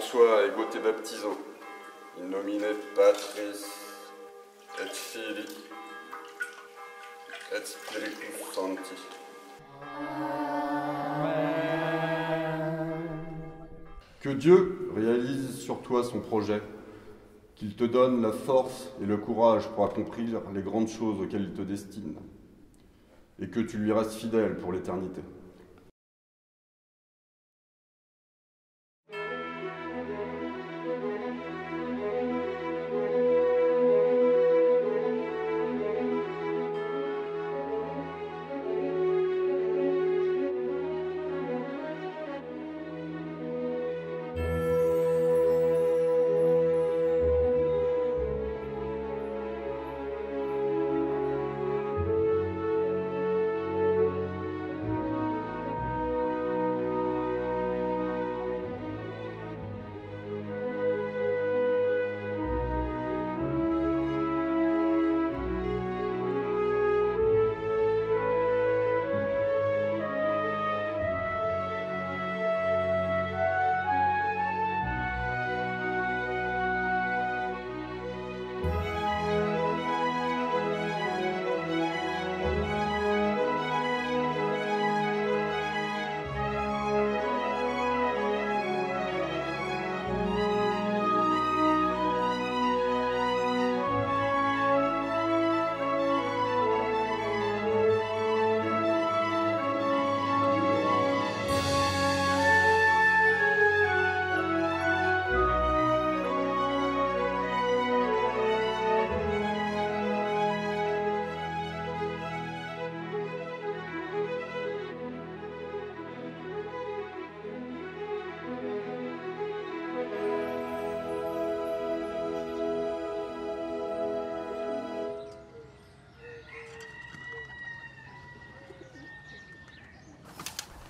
François ego te baptizo, in nomine Patris et Filii et Spiritus Sancti. Que Dieu réalise sur toi son projet, qu'il te donne la force et le courage pour accomplir les grandes choses auxquelles il te destine, et que tu lui restes fidèle pour l'éternité.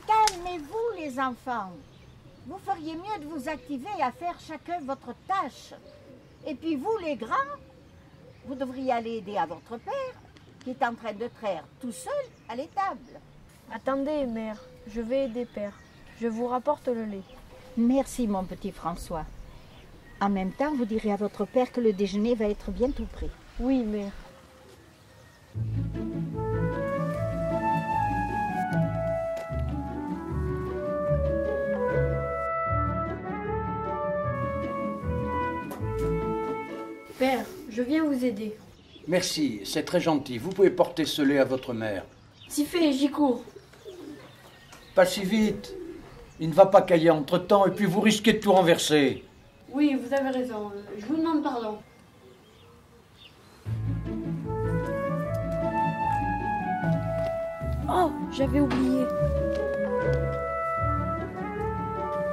Calmez-vous les enfants. Vous feriez mieux de vous activer à faire chacun votre tâche. Et puis vous les grands, vous devriez aller aider à votre père qui est en train de traire tout seul à l'étable. Attendez, mère, je vais aider père. Je vous rapporte le lait. Merci mon petit François. En même temps, vous direz à votre père que le déjeuner va être bientôt prêt. Oui, mère. Père, je viens vous aider. Merci, c'est très gentil. Vous pouvez porter ce lait à votre mère. Si fait, j'y cours. Pas si vite. Il ne va pas cailler entre-temps et puis vous risquez de tout renverser. Oui, vous avez raison. Je vous demande pardon. Oh, j'avais oublié.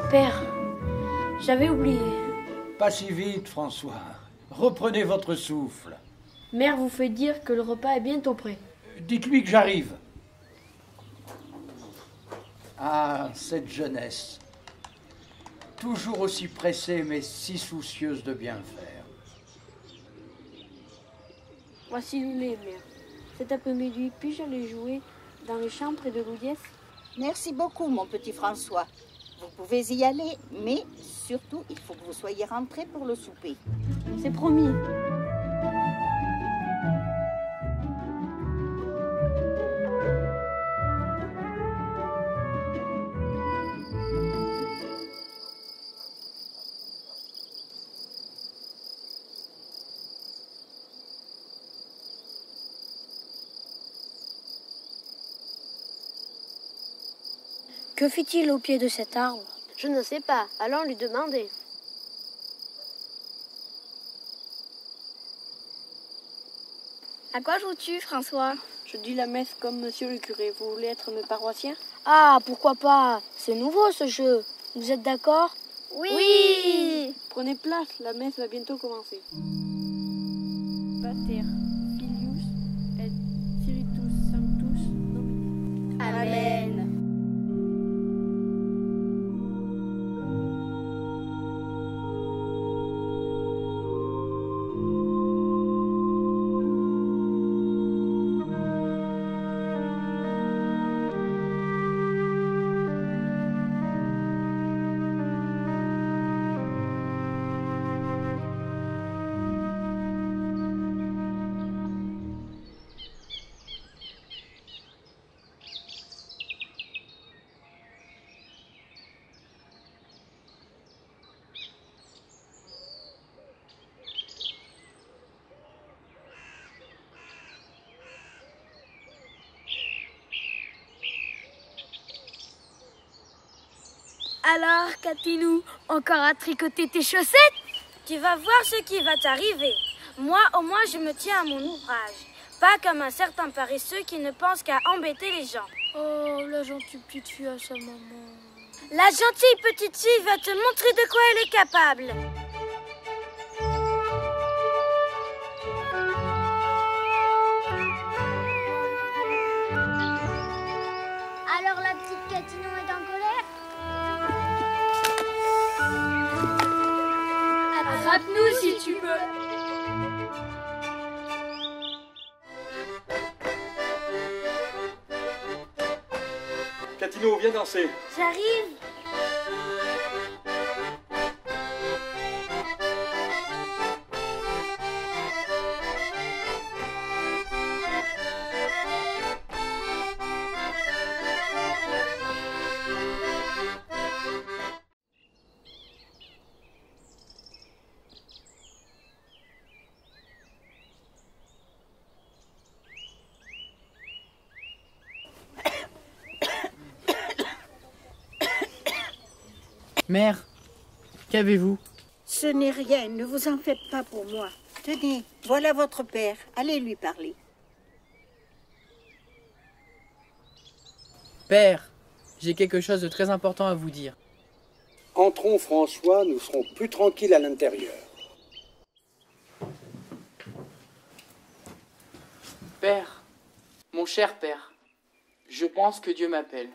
Père, j'avais oublié. Pas si vite, François. Reprenez votre souffle. Mère vous fait dire que le repas est bientôt prêt. Dites-lui que j'arrive. Ah, cette jeunesse. Toujours aussi pressée, mais si soucieuse de bien faire. Voici le lait, mère. Cet après-midi, puis-je aller jouer dans les champs près de Loudiès? Merci beaucoup mon petit François. Vous pouvez y aller, mais surtout, il faut que vous soyez rentrés pour le souper. C'est promis. Que fait-il au pied de cet arbre? Je ne sais pas, allons lui demander. À quoi joues-tu, François? Je dis la messe comme monsieur le curé. Vous voulez être mes paroissiens? Ah, pourquoi pas? C'est nouveau ce jeu. Vous êtes d'accord? Oui. Prenez place, la messe va bientôt commencer. Pater, Filius et Spiritus Sanctus Nomen. Amen. Alors, Catinou, encore à tricoter tes chaussettes? Tu vas voir ce qui va t'arriver. Moi, au moins, je me tiens à mon ouvrage. Pas comme un certain paresseux qui ne pense qu'à embêter les gens. Oh, la gentille petite fille à sa maman. La gentille petite fille va te montrer de quoi elle est capable. Alors la petite Catinou est en colère? Attrape-nous si tu veux. Catinou, viens danser. J'arrive. Mère, qu'avez-vous? Ce n'est rien, ne vous en faites pas pour moi. Tenez, voilà votre père, allez lui parler. Père, j'ai quelque chose de très important à vous dire. Entrons, François, nous serons plus tranquilles à l'intérieur. Père, mon cher père, je pense que Dieu m'appelle.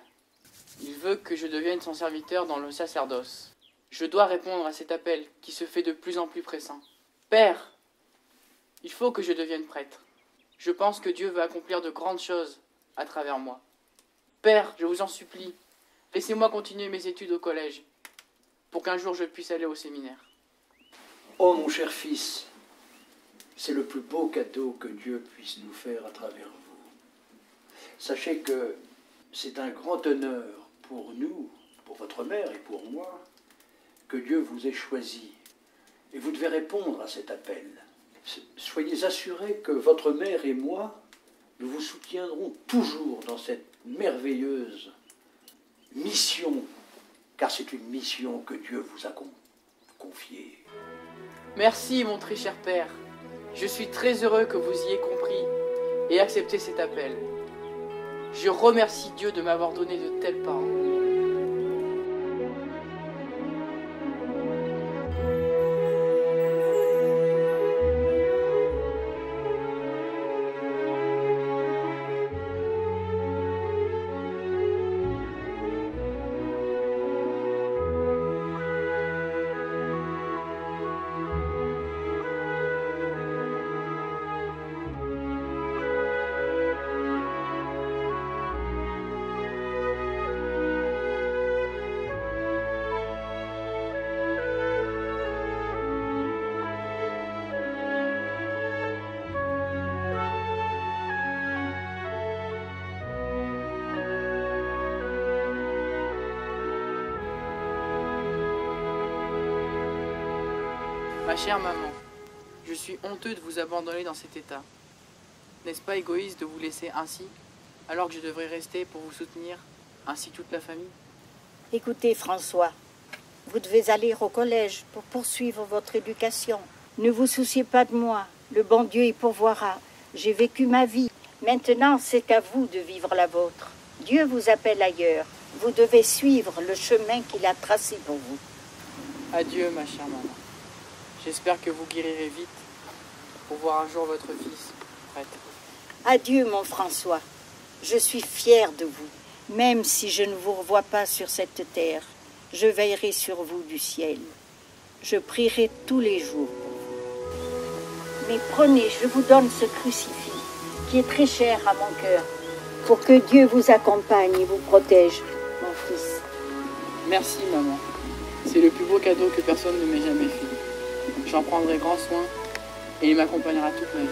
Il veut que je devienne son serviteur dans le sacerdoce. Je dois répondre à cet appel qui se fait de plus en plus pressant. Père, il faut que je devienne prêtre. Je pense que Dieu veut accomplir de grandes choses à travers moi. Père, je vous en supplie, laissez-moi continuer mes études au collège, pour qu'un jour je puisse aller au séminaire. Oh mon cher fils, c'est le plus beau cadeau que Dieu puisse nous faire à travers vous. Sachez que c'est un grand honneur pour nous, pour votre mère et pour moi, que Dieu vous ait choisi. Et vous devez répondre à cet appel. Soyez assurés que votre mère et moi, nous vous soutiendrons toujours dans cette merveilleuse mission, car c'est une mission que Dieu vous a confiée. Merci, mon très cher père. Je suis très heureux que vous ayez compris et accepté cet appel. Je remercie Dieu de m'avoir donné de tels parents. Ma chère maman, je suis honteux de vous abandonner dans cet état. N'est-ce pas égoïste de vous laisser ainsi, alors que je devrais rester pour vous soutenir, ainsi toute la famille? Écoutez, François, vous devez aller au collège pour poursuivre votre éducation. Ne vous souciez pas de moi, le bon Dieu y pourvoira. J'ai vécu ma vie. Maintenant, c'est à vous de vivre la vôtre. Dieu vous appelle ailleurs. Vous devez suivre le chemin qu'il a tracé pour vous. Adieu, ma chère maman. J'espère que vous guérirez vite pour voir un jour votre fils prêtre. Adieu, mon François. Je suis fière de vous. Même si je ne vous revois pas sur cette terre, je veillerai sur vous du ciel. Je prierai tous les jours pour vous. Mais prenez, je vous donne ce crucifix qui est très cher à mon cœur, pour que Dieu vous accompagne et vous protège, mon fils. Merci, maman. C'est le plus beau cadeau que personne ne m'ait jamais fait. J'en prendrai grand soin et il m'accompagnera toute ma vie.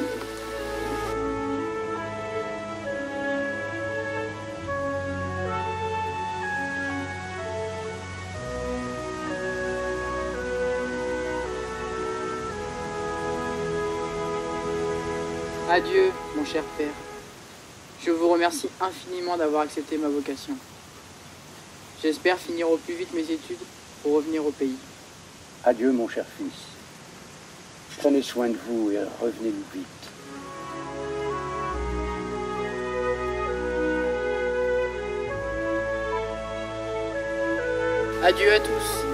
Adieu, mon cher père. Je vous remercie infiniment d'avoir accepté ma vocation. J'espère finir au plus vite mes études pour revenir au pays. Adieu, mon cher fils. Prenez soin de vous et revenez-nous vite. Adieu à tous.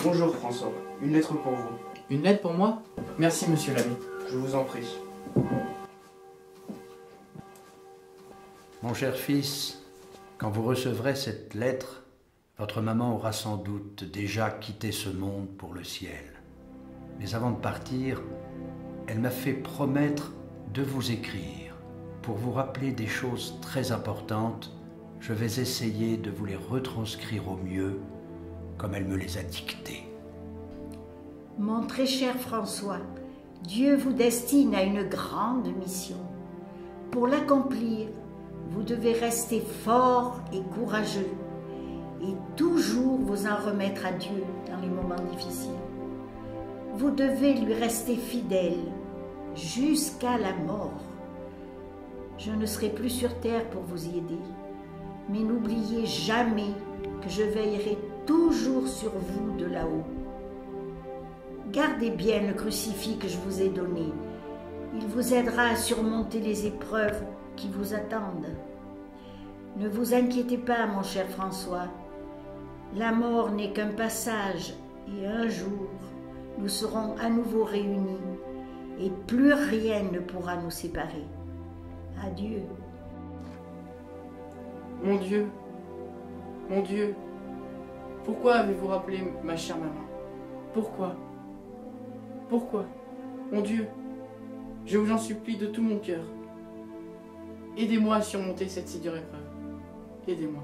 Bonjour François, une lettre pour vous. Une lettre pour moi? Merci, monsieur l'abbé. Je vous en prie. Mon cher fils, quand vous recevrez cette lettre, votre maman aura sans doute déjà quitté ce monde pour le ciel. Mais avant de partir, elle m'a fait promettre de vous écrire. Pour vous rappeler des choses très importantes, je vais essayer de vous les retranscrire au mieux, comme elle me les a dictées. Mon très cher François, Dieu vous destine à une grande mission. Pour l'accomplir, vous devez rester fort et courageux et toujours vous en remettre à Dieu dans les moments difficiles. Vous devez lui rester fidèle jusqu'à la mort. Je ne serai plus sur terre pour vous y aider, mais n'oubliez jamais que je veillerai toujours sur vous de là-haut. Gardez bien le crucifix que je vous ai donné. Il vous aidera à surmonter les épreuves qui vous attendent. Ne vous inquiétez pas, mon cher François. La mort n'est qu'un passage et un jour, nous serons à nouveau réunis et plus rien ne pourra nous séparer. Adieu. Mon Dieu, pourquoi avez-vous rappelé ma chère maman? Pourquoi? Mon Dieu, je vous en supplie de tout mon cœur. Aidez-moi à surmonter cette si dure épreuve. Aidez-moi.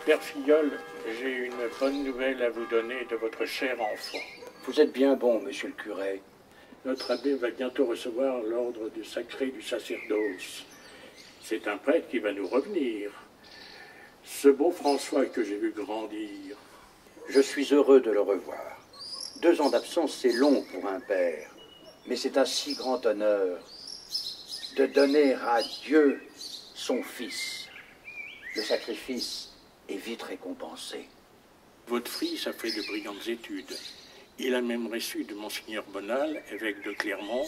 Père Filleul, j'ai une bonne nouvelle à vous donner de votre cher enfant. Vous êtes bien bon, monsieur le curé. Notre abbé va bientôt recevoir l'ordre du sacré du sacerdoce. C'est un prêtre qui va nous revenir. Ce beau François que j'ai vu grandir. Je suis heureux de le revoir. 2 ans d'absence, c'est long pour un père. Mais c'est un si grand honneur de donner à Dieu son fils. Le sacrifice est vite récompensé. Votre fils a fait de brillantes études. Il a même reçu de Monseigneur Bonal, évêque de Clermont,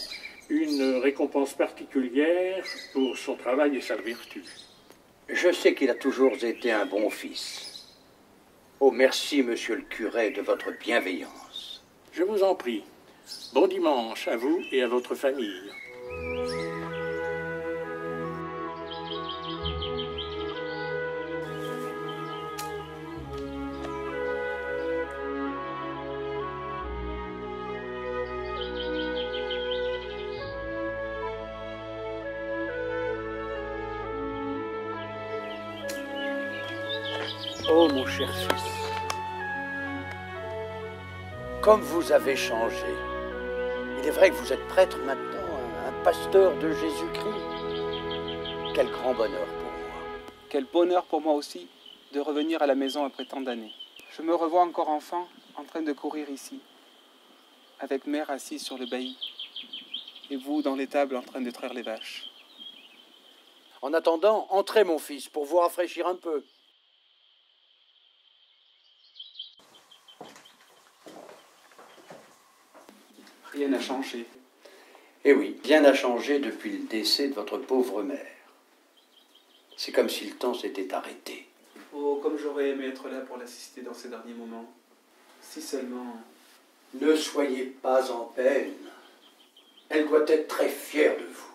une récompense particulière pour son travail et sa vertu. Je sais qu'il a toujours été un bon fils. Oh, merci, monsieur le curé, de votre bienveillance. Je vous en prie. Bon dimanche à vous et à votre famille. Oh, mon cher fils, comme vous avez changé. Il est vrai que vous êtes prêtre maintenant, un pasteur de Jésus-Christ. Quel grand bonheur pour moi. Quel bonheur pour moi aussi de revenir à la maison après tant d'années. Je me revois encore enfant, en train de courir ici, avec mère assise sur le bailli, et vous dans l'étable en train de traire les vaches. En attendant, entrez, mon fils, pour vous rafraîchir un peu. Rien n'a changé. Eh oui, rien n'a changé depuis le décès de votre pauvre mère. C'est comme si le temps s'était arrêté. Oh, comme j'aurais aimé être là pour l'assister dans ces derniers moments. Si seulement... Ne soyez pas en peine. Elle doit être très fière de vous.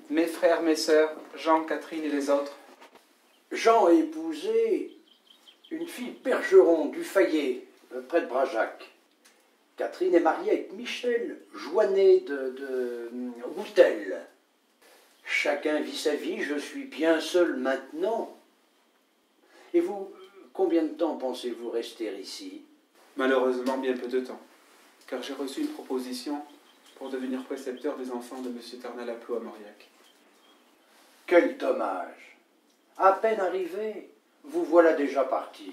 Mes frères, mes sœurs, Jean, Catherine et les autres. Jean a épousé une fille Bergeron du Fayet, près de Brajac. Catherine est mariée avec Michel Joannet de Goutel. chacun vit sa vie, je suis bien seul maintenant. Et vous, combien de temps pensez-vous rester ici? Malheureusement, bien peu de temps, car j'ai reçu une proposition pour devenir précepteur des enfants de M. Ternalaplo à Mauriac. Quel dommage! À peine arrivé, vous voilà déjà parti.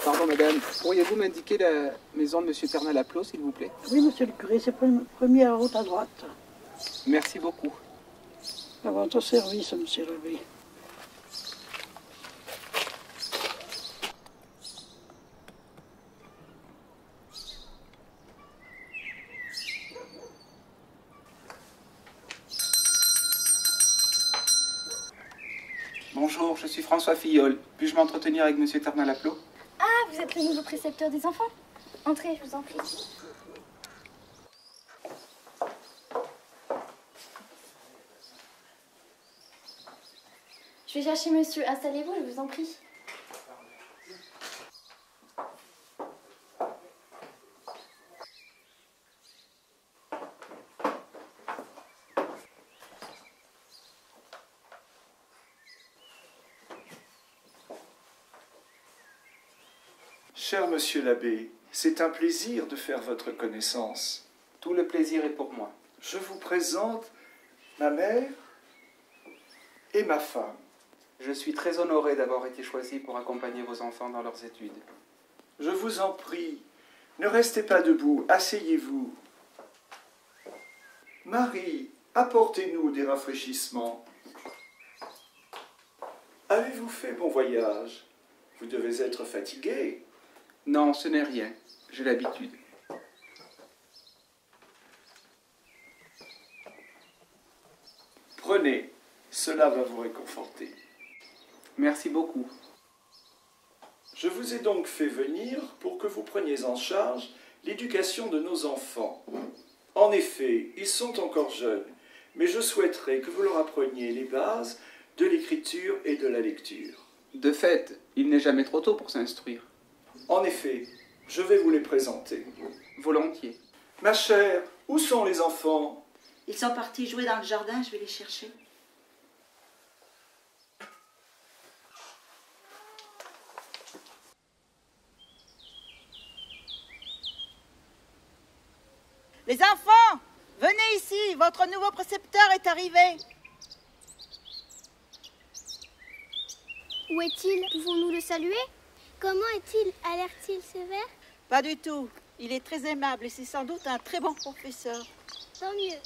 Pardon madame, pourriez-vous m'indiquer la maison de M. Ternalaplo, s'il vous plaît? Oui, monsieur le curé, c'est première route à droite. Merci beaucoup. À votre service, monsieur l'abbé. Bonjour, je suis François Filleul. Puis-je m'entretenir avec M. Ternalaplo? Ah, vous êtes le nouveau précepteur des enfants? Entrez, je vous en prie. Je vais chercher monsieur. Installez-vous, je vous en prie. Cher monsieur l'abbé, c'est un plaisir de faire votre connaissance. Tout le plaisir est pour moi. Je vous présente ma mère et ma femme. Je suis très honoré d'avoir été choisi pour accompagner vos enfants dans leurs études. Je vous en prie, ne restez pas debout, asseyez-vous. Marie, apportez-nous des rafraîchissements. Avez-vous fait bon voyage? Vous devez être fatiguée. Non, ce n'est rien. J'ai l'habitude. Prenez, cela va vous réconforter. Merci beaucoup. Je vous ai donc fait venir pour que vous preniez en charge l'éducation de nos enfants. En effet, ils sont encore jeunes, mais je souhaiterais que vous leur appreniez les bases de l'écriture et de la lecture. De fait, il n'est jamais trop tôt pour s'instruire. En effet, je vais vous les présenter. Volontiers. Ma chère, où sont les enfants? Ils sont partis jouer dans le jardin, je vais les chercher. Les enfants, venez ici, votre nouveau précepteur est arrivé. Où est-il? Pouvons-nous le saluer? Comment est-il? A l'air-t-il sévère? Pas du tout. Il est très aimable et c'est sans doute un très bon professeur. Tant mieux.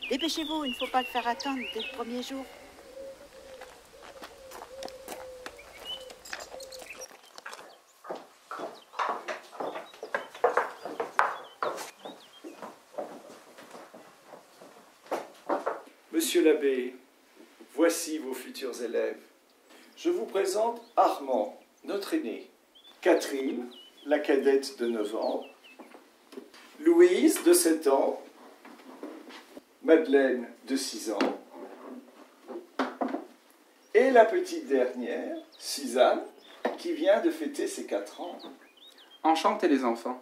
Dépêchez-vous, il ne faut pas le faire attendre dès le premier jour. Monsieur l'abbé, voici vos futurs élèves. Je vous présente Armand, notre aîné, Catherine, la cadette de 9 ans, Louise, de 7 ans, Madeleine, de 6 ans, et la petite dernière, Suzanne, qui vient de fêter ses 4 ans. Enchanté les enfants.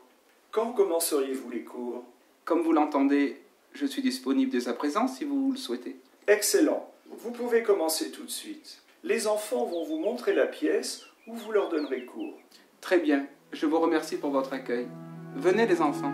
Quand commenceriez-vous les cours? Comme vous l'entendez, je suis disponible dès à présent si vous le souhaitez. Excellent. Vous pouvez commencer tout de suite. Les enfants vont vous montrer la pièce où vous leur donnerez cours. Très bien. Je vous remercie pour votre accueil. Venez les enfants.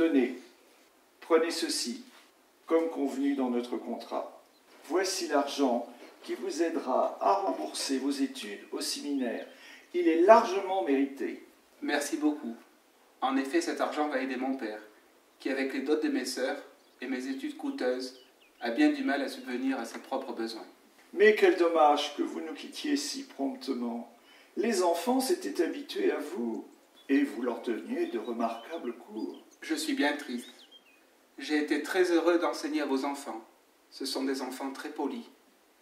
Tenez, prenez ceci, comme convenu dans notre contrat. Voici l'argent qui vous aidera à rembourser vos études au séminaire. Il est largement mérité. Merci beaucoup. En effet, cet argent va aider mon père, qui, avec les dots de mes sœurs et mes études coûteuses, a bien du mal à subvenir à ses propres besoins. Mais quel dommage que vous nous quittiez si promptement. Les enfants s'étaient habitués à vous, et vous leur teniez de remarquables cours. Je suis bien triste. J'ai été très heureux d'enseigner à vos enfants. Ce sont des enfants très polis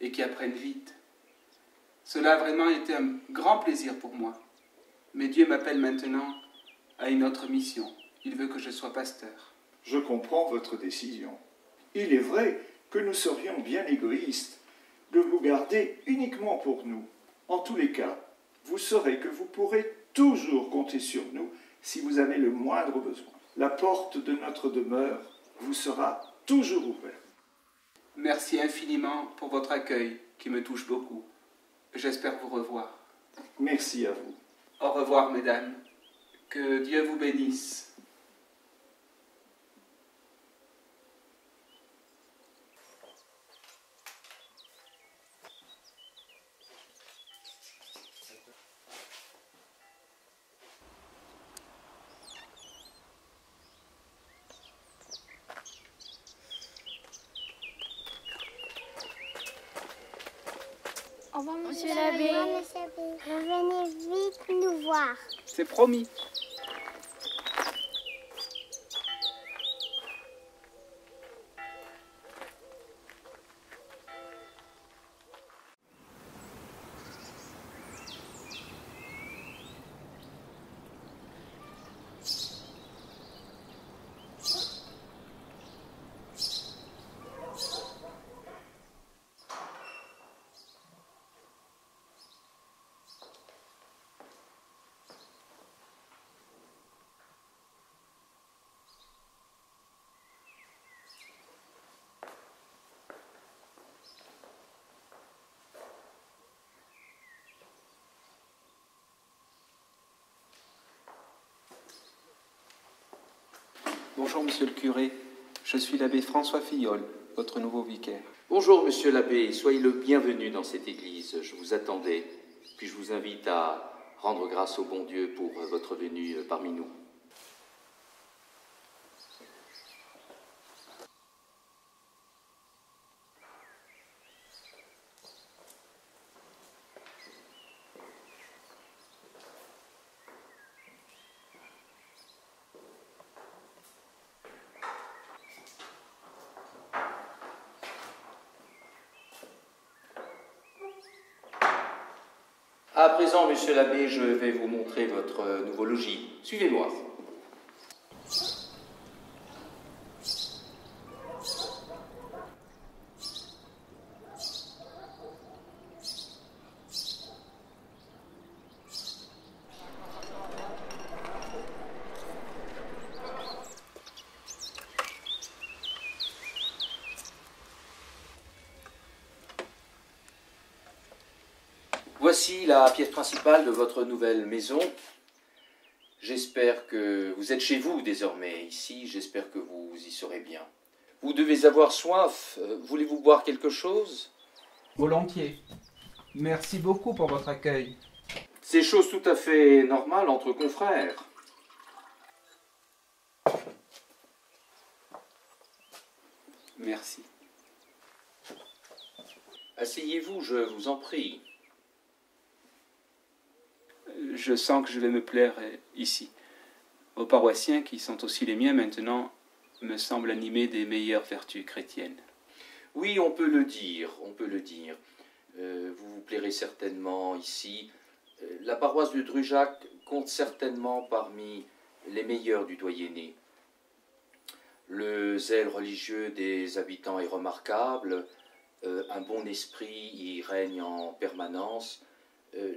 et qui apprennent vite. Cela a vraiment été un grand plaisir pour moi. Mais Dieu m'appelle maintenant à une autre mission. Il veut que je sois pasteur. Je comprends votre décision. Il est vrai que nous serions bien égoïstes de vous garder uniquement pour nous. En tous les cas, vous saurez que vous pourrez toujours compter sur nous si vous avez le moindre besoin. La porte de notre demeure vous sera toujours ouverte. Merci infiniment pour votre accueil qui me touche beaucoup. J'espère vous revoir. Merci à vous. Au revoir, mesdames. Que Dieu vous bénisse. Au revoir, Monsieur l'abbé. Revenez vite nous voir. C'est promis. Bonjour, monsieur le curé. Je suis l'abbé François Filleul, votre nouveau vicaire. Bonjour, monsieur l'abbé. Soyez le bienvenu dans cette église. Je vous attendais. Puis je vous invite à rendre grâce au bon Dieu pour votre venue parmi nous. À présent, monsieur l'abbé, je vais vous montrer votre nouveau logis. Suivez-moi. Voici la pièce principale de votre nouvelle maison. J'espère que vous êtes chez vous désormais ici. J'espère que vous y serez bien. Vous devez avoir soif. Voulez-vous boire quelque chose? Volontiers. Merci beaucoup pour votre accueil. C'est chose tout à fait normale entre confrères. Merci. Asseyez-vous, je vous en prie. Je sens que je vais me plaire ici. Vos paroissiens, qui sont aussi les miens maintenant, me semblent animés des meilleures vertus chrétiennes. Oui, on peut le dire, on peut le dire. Vous vous plairez certainement ici. La paroisse de Drujac compte certainement parmi les meilleures du Doyenné. Le zèle religieux des habitants est remarquable, un bon esprit y règne en permanence.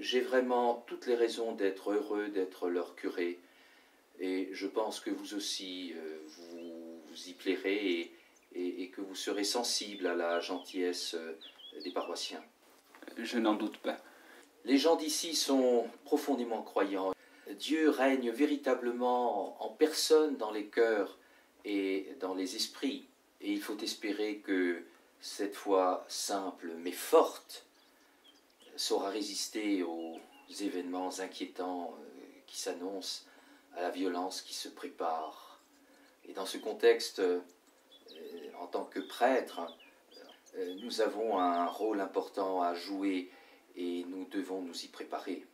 J'ai vraiment toutes les raisons d'être heureux d'être leur curé, et je pense que vous aussi vous y plairez et que vous serez sensible à la gentillesse des paroissiens. Je n'en doute pas. Les gens d'ici sont profondément croyants. Dieu règne véritablement en personne dans les cœurs et dans les esprits. Et il faut espérer que cette foi simple mais forte saura résister aux événements inquiétants qui s'annoncent, à la violence qui se prépare. Et dans ce contexte, en tant que prêtre, nous avons un rôle important à jouer et nous devons nous y préparer.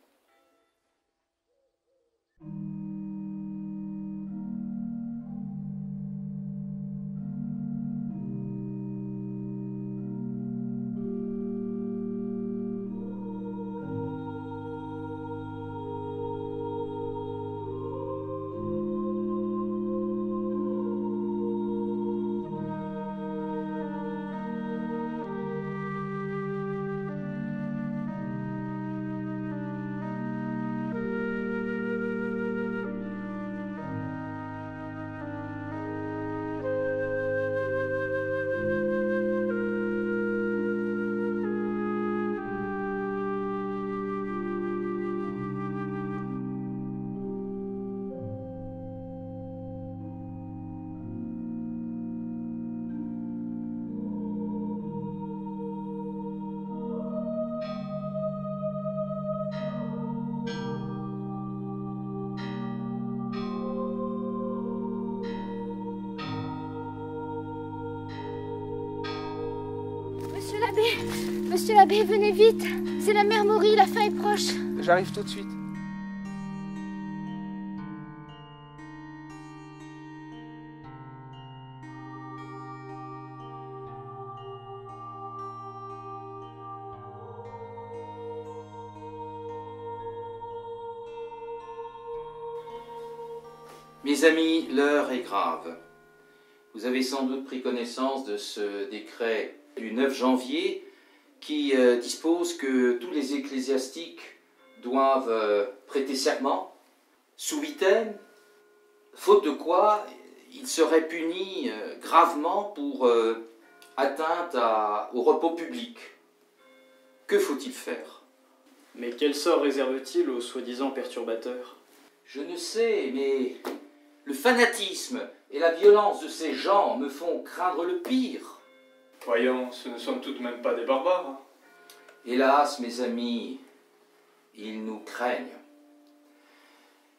Monsieur l'abbé, venez vite. C'est la mère Maury, la fin est proche. J'arrive tout de suite. Mes amis, l'heure est grave. Vous avez sans doute pris connaissance de ce décret du 9 janvier qui dispose que tous les ecclésiastiques doivent prêter serment sous huitaine, faute de quoi ils seraient punis gravement pour atteinte au repos public. Que faut-il faire? Mais quel sort réserve-t-il aux soi-disant perturbateurs? Je ne sais, mais le fanatisme et la violence de ces gens me font craindre le pire. Voyons, ce ne sont tout de même pas des barbares. Hélas, mes amis, ils nous craignent.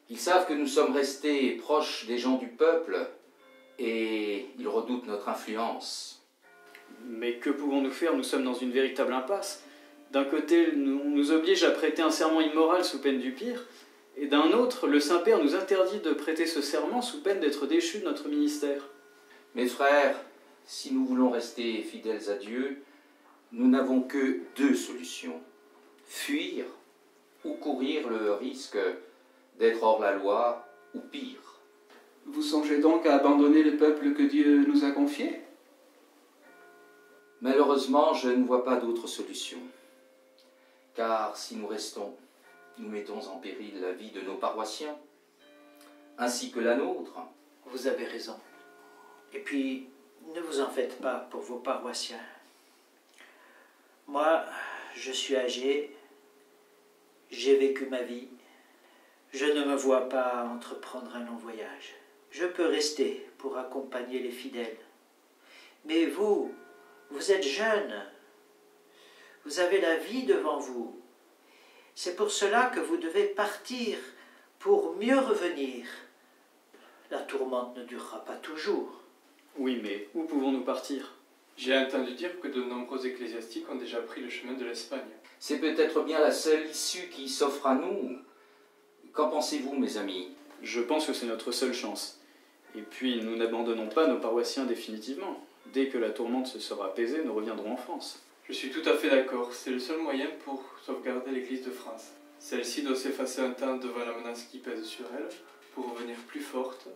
Ils savent que nous sommes restés proches des gens du peuple et ils redoutent notre influence. Mais que pouvons-nous faire? Nous sommes dans une véritable impasse. D'un côté, on nous oblige à prêter un serment immoral sous peine du pire, et d'un autre, le Saint-Père nous interdit de prêter ce serment sous peine d'être déchus de notre ministère. Mes frères, si nous voulons rester fidèles à Dieu, nous n'avons que deux solutions. Fuir ou courir le risque d'être hors la loi, ou pire. Vous songez donc à abandonner le peuple que Dieu nous a confié? Malheureusement, je ne vois pas d'autre solution. Car si nous restons, nous mettons en péril la vie de nos paroissiens, ainsi que la nôtre. Vous avez raison. Et puis, ne vous en faites pas pour vos paroissiens. Moi, je suis âgé, j'ai vécu ma vie, je ne me vois pas entreprendre un long voyage. Je peux rester pour accompagner les fidèles. Mais vous, vous êtes jeune, vous avez la vie devant vous. C'est pour cela que vous devez partir pour mieux revenir. La tourmente ne durera pas toujours. Oui, mais où pouvons-nous partir? J'ai entendu dire que de nombreux ecclésiastiques ont déjà pris le chemin de l'Espagne. C'est peut-être bien la seule issue qui s'offre à nous. Qu'en pensez-vous, mes amis? Je pense que c'est notre seule chance. Et puis, nous n'abandonnons pas nos paroissiens définitivement. Dès que la tourmente se sera apaisée, nous reviendrons en France. Je suis tout à fait d'accord. C'est le seul moyen pour sauvegarder l'Église de France. Celle-ci doit s'effacer un temps devant la menace qui pèse sur elle, pour revenir plus forte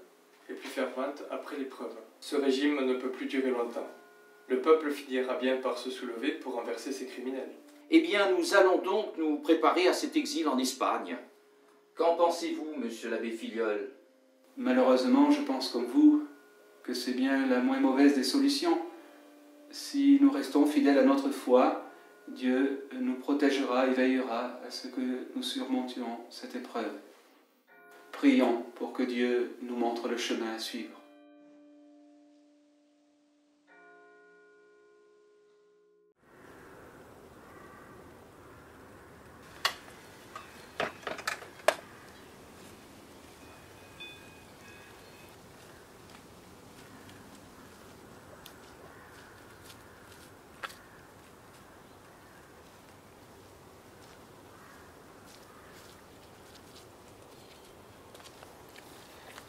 et plus fervente après l'épreuve. Ce régime ne peut plus durer longtemps. Le peuple finira bien par se soulever pour renverser ces criminels. Eh bien, nous allons donc nous préparer à cet exil en Espagne. Qu'en pensez-vous, monsieur l'abbé Filleul? Malheureusement, je pense comme vous que c'est bien la moins mauvaise des solutions. Si nous restons fidèles à notre foi, Dieu nous protégera et veillera à ce que nous surmontions cette épreuve. Prions pour que Dieu nous montre le chemin à suivre.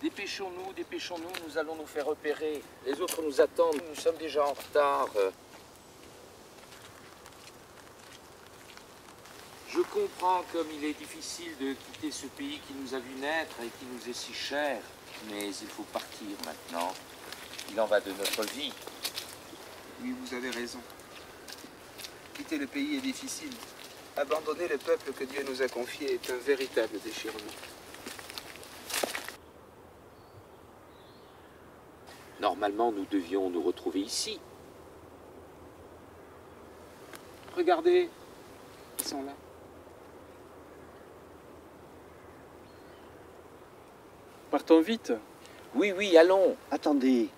Dépêchons-nous, dépêchons-nous, nous allons nous faire repérer. Les autres nous attendent, nous sommes déjà en retard. Je comprends comme il est difficile de quitter ce pays qui nous a vu naître et qui nous est si cher. Mais il faut partir maintenant. Il en va de notre vie. Oui, vous avez raison. Quitter le pays est difficile. Abandonner le peuple que Dieu nous a confié est un véritable déchirement. Normalement, nous devions nous retrouver ici. Regardez, ils sont là. Partons vite. Oui, oui, allons. Attendez,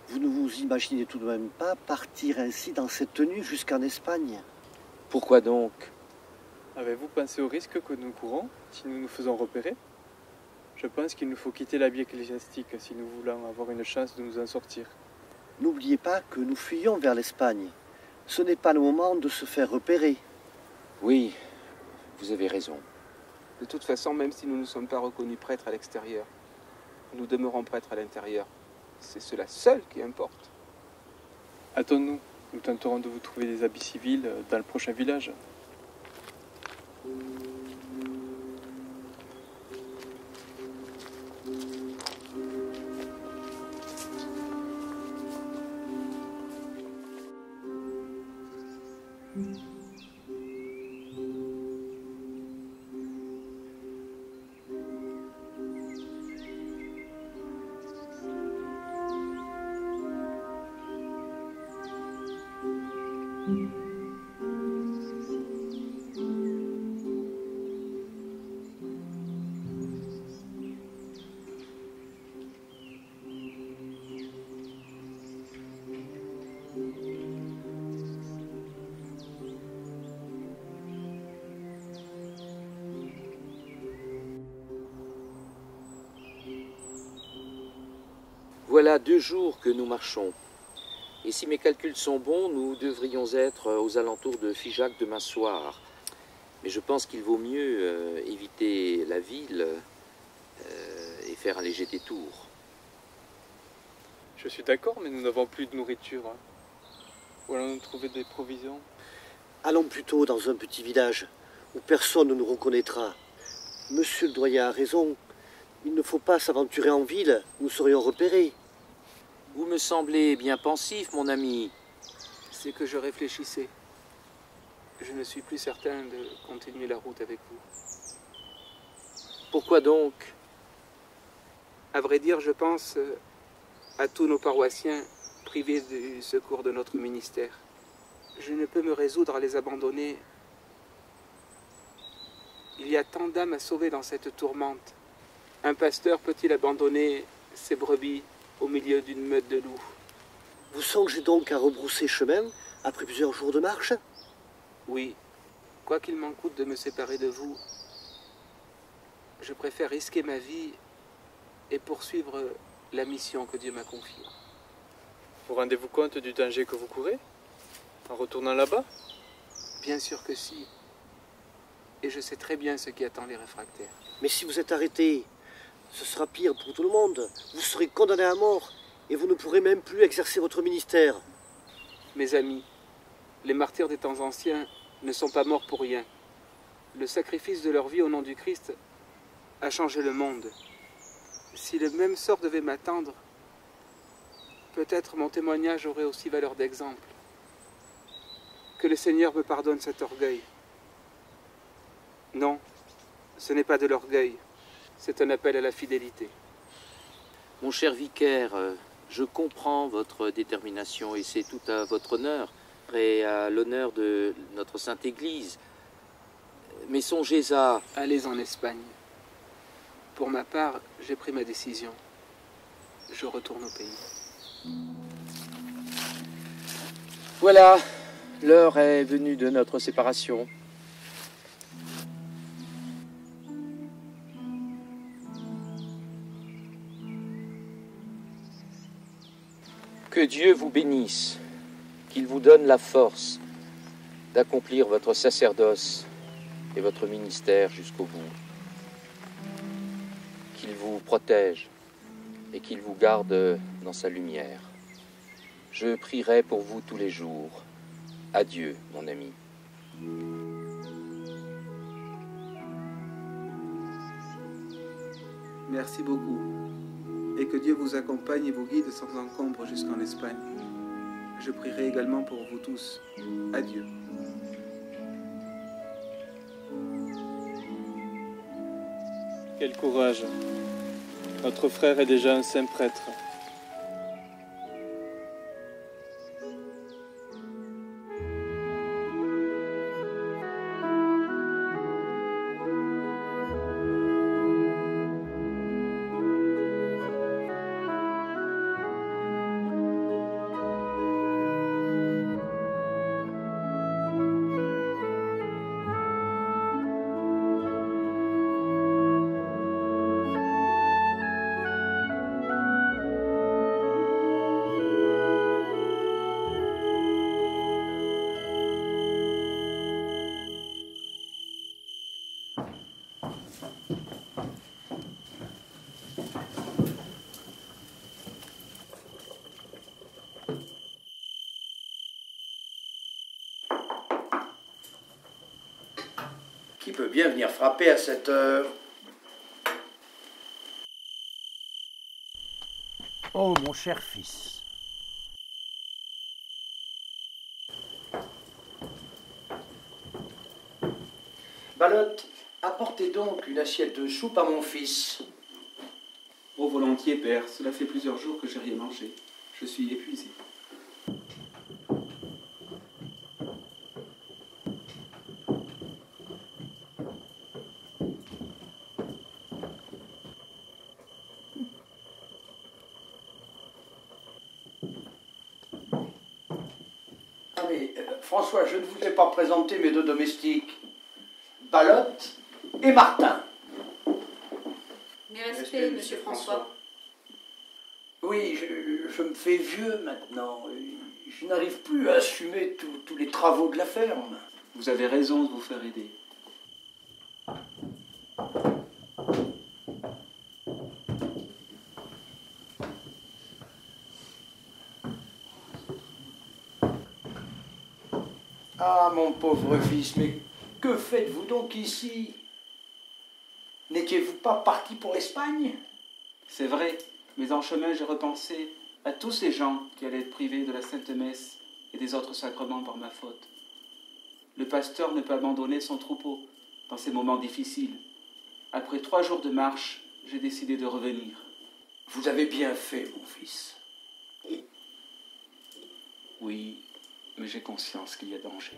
vous ne vous imaginez tout de même pas partir ainsi dans cette tenue jusqu'en Espagne? Pourquoi donc? Avez-vous pensé au risque que nous courons si nous nous faisons repérer? Je pense qu'il nous faut quitter l'habit ecclésiastique si nous voulons avoir une chance de nous en sortir. N'oubliez pas que nous fuyons vers l'Espagne. Ce n'est pas le moment de se faire repérer. Oui, vous avez raison. De toute façon, même si nous ne sommes pas reconnus prêtres à l'extérieur, nous demeurons prêtres à l'intérieur. C'est cela seul qui importe. Hâtons-nous. Nous tenterons de vous trouver des habits civils dans le prochain village. Voilà 2 jours que nous marchons. Et si mes calculs sont bons, nous devrions être aux alentours de Figeac demain soir. Mais je pense qu'il vaut mieux éviter la ville et faire un léger détour. Je suis d'accord, mais nous n'avons plus de nourriture. Où allons-nous trouver des provisions? Allons plutôt dans un petit village où personne ne nous reconnaîtra. Monsieur le doyen a raison. Il ne faut pas s'aventurer en ville, nous serions repérés. Vous me semblez bien pensif, mon ami. C'est que je réfléchissais. Je ne suis plus certain de continuer la route avec vous. Pourquoi donc? À vrai dire, je pense à tous nos paroissiens privés du secours de notre ministère. Je ne peux me résoudre à les abandonner. Il y a tant d'âmes à sauver dans cette tourmente. Un pasteur peut-il abandonner ses brebis au milieu d'une meute de loups? Vous songez donc à rebrousser chemin après plusieurs jours de marche? Oui, quoi qu'il m'en coûte de me séparer de vous, je préfère risquer ma vie et poursuivre la mission que Dieu m'a confiée. Vous rendez-vous compte du danger que vous courez en retournant là-bas? Bien sûr que si. Et je sais très bien ce qui attend les réfractaires. Mais si vous êtes arrêté, ce sera pire pour tout le monde. Vous serez condamné à mort et vous ne pourrez même plus exercer votre ministère. Mes amis, les martyrs des temps anciens ne sont pas morts pour rien. Le sacrifice de leur vie au nom du Christ a changé le monde. Si le même sort devait m'attendre, peut-être mon témoignage aurait aussi valeur d'exemple. Que le Seigneur me pardonne cet orgueil. Non, ce n'est pas de l'orgueil. C'est un appel à la fidélité. Mon cher vicaire, je comprends votre détermination et c'est tout à votre honneur et à l'honneur de notre Sainte Église. Mais songez à... Allez en Espagne. Pour ma part, j'ai pris ma décision. Je retourne au pays. Voilà, l'heure est venue de notre séparation. Que Dieu vous bénisse, qu'il vous donne la force d'accomplir votre sacerdoce et votre ministère jusqu'au bout. Qu'il vous protège et qu'il vous garde dans sa lumière. Je prierai pour vous tous les jours. Adieu, mon ami. Merci beaucoup. Et que Dieu vous accompagne et vous guide sans encombre jusqu'en Espagne. Je prierai également pour vous tous. Adieu. Quel courage. Notre frère est déjà un saint prêtre. Qui peut bien venir frapper à cette heure? Oh, mon cher fils. Ballotte, apportez donc une assiette de soupe à mon fils. Oh, volontiers, père. Cela fait plusieurs jours que j'ai rien mangé. Je suis épuisé. Ah mais, François, je ne vous ai pas présenté mes deux domestiques. Ballotte et Martin. Mes respects, monsieur François. Oui, je me fais vieux maintenant. Je n'arrive plus à assumer tous les travaux de la ferme. Vous avez raison de vous faire aider. Ah, mon pauvre fils, mais que faites-vous donc ici? N'étiez-vous pas parti pour l'Espagne? C'est vrai, mais en chemin, j'ai repensé à tous ces gens qui allaient être privés de la Sainte Messe et des autres sacrements par ma faute. Le pasteur ne peut abandonner son troupeau dans ces moments difficiles. Après 3 jours de marche, j'ai décidé de revenir. Vous avez bien fait, mon fils. Oui, mais j'ai conscience qu'il y a danger.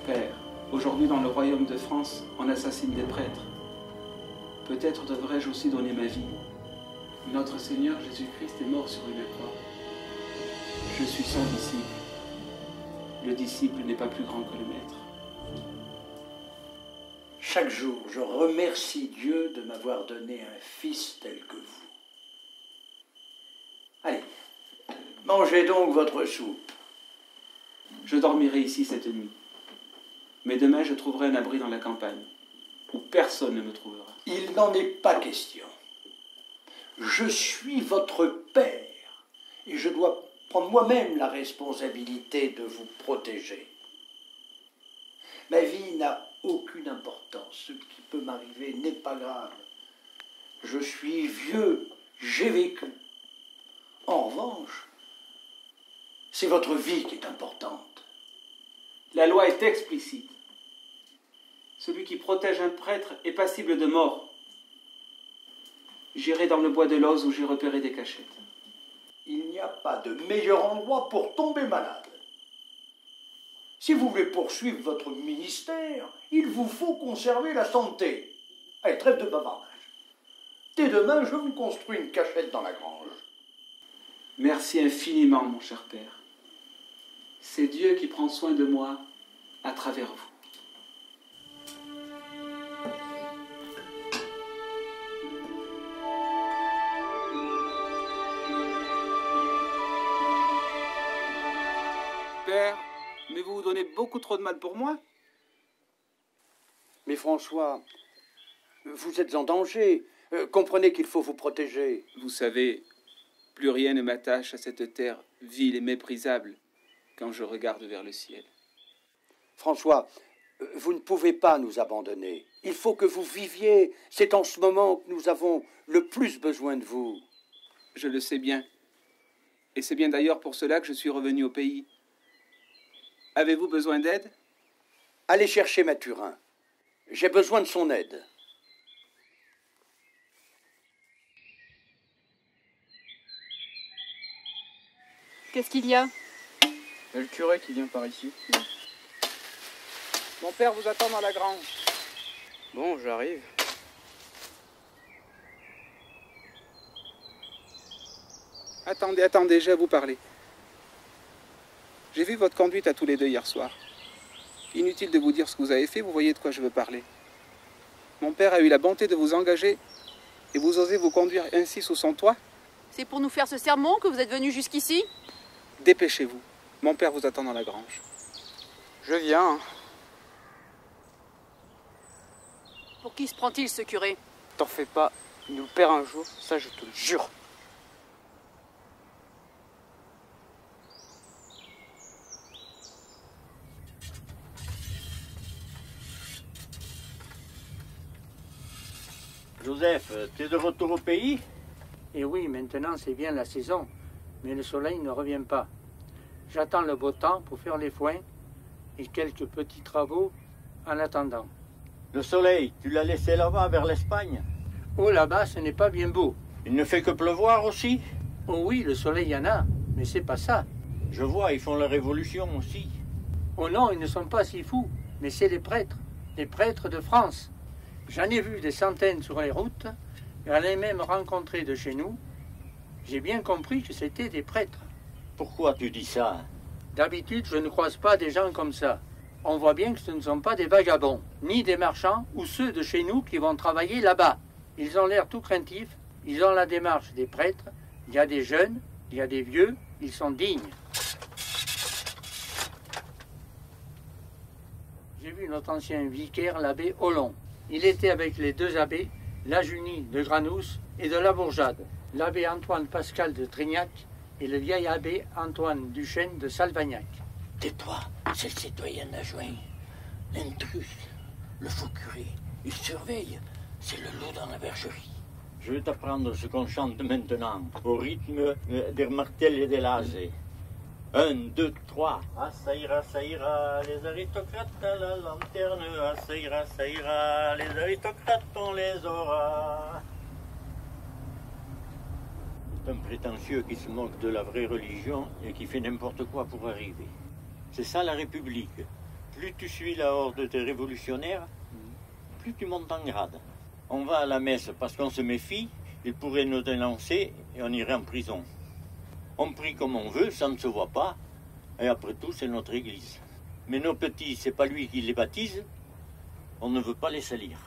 Père, aujourd'hui dans le royaume de France, on assassine des prêtres. Peut-être devrais-je aussi donner ma vie. Notre Seigneur Jésus-Christ est mort sur une croix. Je suis son disciple. Le disciple n'est pas plus grand que le maître. Chaque jour, je remercie Dieu de m'avoir donné un fils tel que vous. Allez, mangez donc votre soupe. Je dormirai ici cette nuit. Mais demain, je trouverai un abri dans la campagne, où personne ne me trouvera. Il n'en est pas question. Je suis votre père, et je dois prendre moi-même la responsabilité de vous protéger. Ma vie n'a aucune importance. Ce qui peut m'arriver n'est pas grave. Je suis vieux, j'ai vécu. En revanche, c'est votre vie qui est importante. La loi est explicite. Celui qui protège un prêtre est passible de mort. J'irai dans le bois de Loz où j'ai repéré des cachettes. Il n'y a pas de meilleur endroit pour tomber malade. Si vous voulez poursuivre votre ministère, il vous faut conserver la santé. Allez, trêve de bavardage. Dès demain, je vous construis une cachette dans la grange. Merci infiniment, mon cher père. C'est Dieu qui prend soin de moi à travers vous. Père, mais vous vous donnez beaucoup trop de mal pour moi. Mais François, Vous êtes en danger. Comprenez qu'il faut vous protéger. Vous savez, plus rien ne m'attache à cette terre vile et méprisable quand je regarde vers le ciel. François, vous ne pouvez pas nous abandonner. Il faut que vous viviez. C'est en ce moment que nous avons le plus besoin de vous. Je le sais bien. Et c'est bien d'ailleurs pour cela que je suis revenu au pays. Avez-vous besoin d'aide? Allez chercher Mathurin. J'ai besoin de son aide. Qu'est-ce qu'il y a? Il y a le curé qui vient par ici. Mon père vous attend dans la grange. Bon, j'arrive. Attendez, j'ai à vous parler. J'ai vu votre conduite à tous les deux hier soir. Inutile de vous dire ce que vous avez fait, vous voyez de quoi je veux parler. Mon père a eu la bonté de vous engager et vous osez vous conduire ainsi sous son toit? C'est pour nous faire ce sermon que vous êtes venu jusqu'ici? Dépêchez-vous. Mon père vous attend dans la grange. Je viens. Pour qui se prend-il, ce curé? T'en fais pas. Il nous perd un jour, ça je te le jure. Joseph, tu es de retour au pays? Eh oui, maintenant c'est bien la saison, mais le soleil ne revient pas. J'attends le beau temps pour faire les foins et quelques petits travaux en attendant. Le soleil, tu l'as laissé là-bas, vers l'Espagne? Oh, là-bas, ce n'est pas bien beau. Il ne fait que pleuvoir aussi? Oh oui, le soleil y en a, mais c'est pas ça. Je vois, ils font la révolution aussi. Oh non, ils ne sont pas si fous, mais c'est les prêtres de France. J'en ai vu des centaines sur les routes, et j'en ai même rencontré de chez nous. J'ai bien compris que c'était des prêtres. Pourquoi tu dis ça? D'habitude, je ne croise pas des gens comme ça. On voit bien que ce ne sont pas des vagabonds, ni des marchands, ou ceux de chez nous qui vont travailler là-bas. Ils ont l'air tout craintifs, ils ont la démarche des prêtres. Il y a des jeunes, il y a des vieux, ils sont dignes. J'ai vu notre ancien vicaire, l'abbé Hollon. Il était avec les deux abbés, la Junie de Granous et de la Bourjade, l'abbé Antoine Pascal de Trignac et le vieil abbé Antoine Duchesne de Salvagnac. Tais-toi, c'est le citoyen adjoint. L'intrus, le faux curé, il surveille. C'est le loup dans la bergerie. Je vais t'apprendre ce qu'on chante maintenant, au rythme des martels et des lasers. 1, 2, 3. Ah, ça ira, les aristocrates à la lanterne. Ah, ça ira, les aristocrates, on les aura. C'est un prétentieux qui se moque de la vraie religion et qui fait n'importe quoi pour arriver. C'est ça la République. Plus tu suis la horde des révolutionnaires, plus tu montes en grade. On va à la messe parce qu'on se méfie, ils pourraient nous dénoncer et on irait en prison. On prie comme on veut, ça ne se voit pas, et après tout, c'est notre église. Mais nos petits, c'est pas lui qui les baptise, on ne veut pas les salir.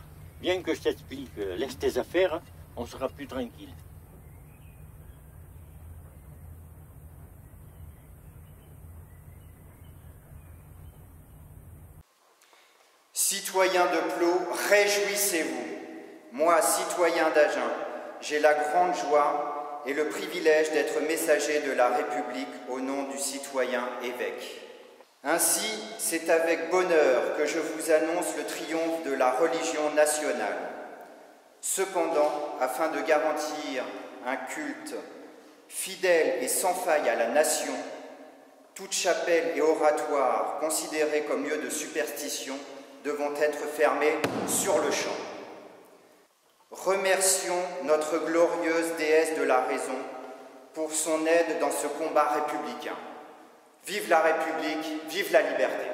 Bien que je t'explique, laisse tes affaires, on sera plus tranquille. Citoyens de Plot, réjouissez-vous. Moi, citoyen d'Agen, j'ai la grande joie et le privilège d'être messager de la République au nom du citoyen évêque. Ainsi, c'est avec bonheur que je vous annonce le triomphe de la religion nationale. Cependant, afin de garantir un culte fidèle et sans faille à la nation, toute chapelle et oratoire considérés comme lieux de superstition devront être fermés sur le champ. Remercions notre glorieuse déesse de la raison pour son aide dans ce combat républicain. Vive la République, vive la liberté.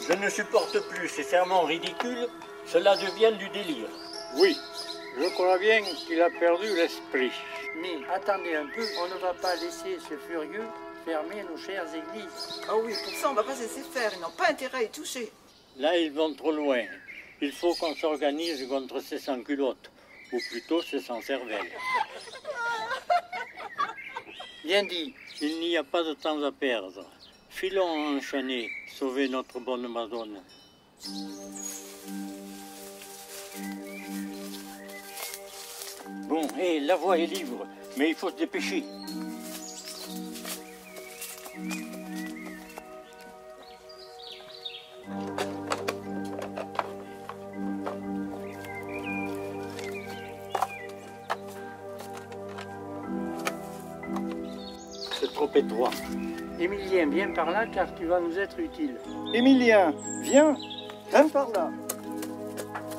Je ne supporte plus ces sermons ridicules, cela devient du délire. Oui, je crois bien qu'il a perdu l'esprit. Mais attendez un peu, on ne va pas laisser ce furieux fermer nos chères églises. Ah oui, pour ça, on ne va pas se laisser faire. Ils n'ont pas intérêt à y toucher. Là, ils vont trop loin. Il faut qu'on s'organise contre ces sans-culottes, ou plutôt ces sans-cervelles. Bien dit. Il n'y a pas de temps à perdre. Filons enchaîner, sauver notre bonne Madone. Bon, hé, la voie est libre, mais il faut se dépêcher. C'est trop étroit. Émilien, viens par là car tu vas nous être utile. Émilien, viens par là.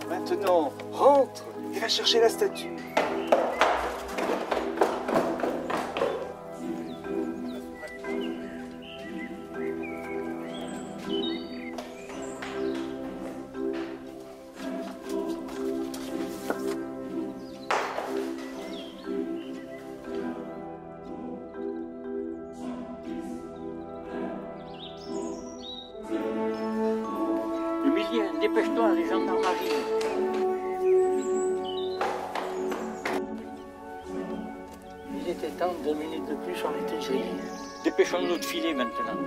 Maintenant, rentre et va chercher la statue. Émilien, dépêche-toi, les gendarmes arrivent. Il était temps, 2 minutes de plus, on était grillés. Dépêchons-nous de filer maintenant.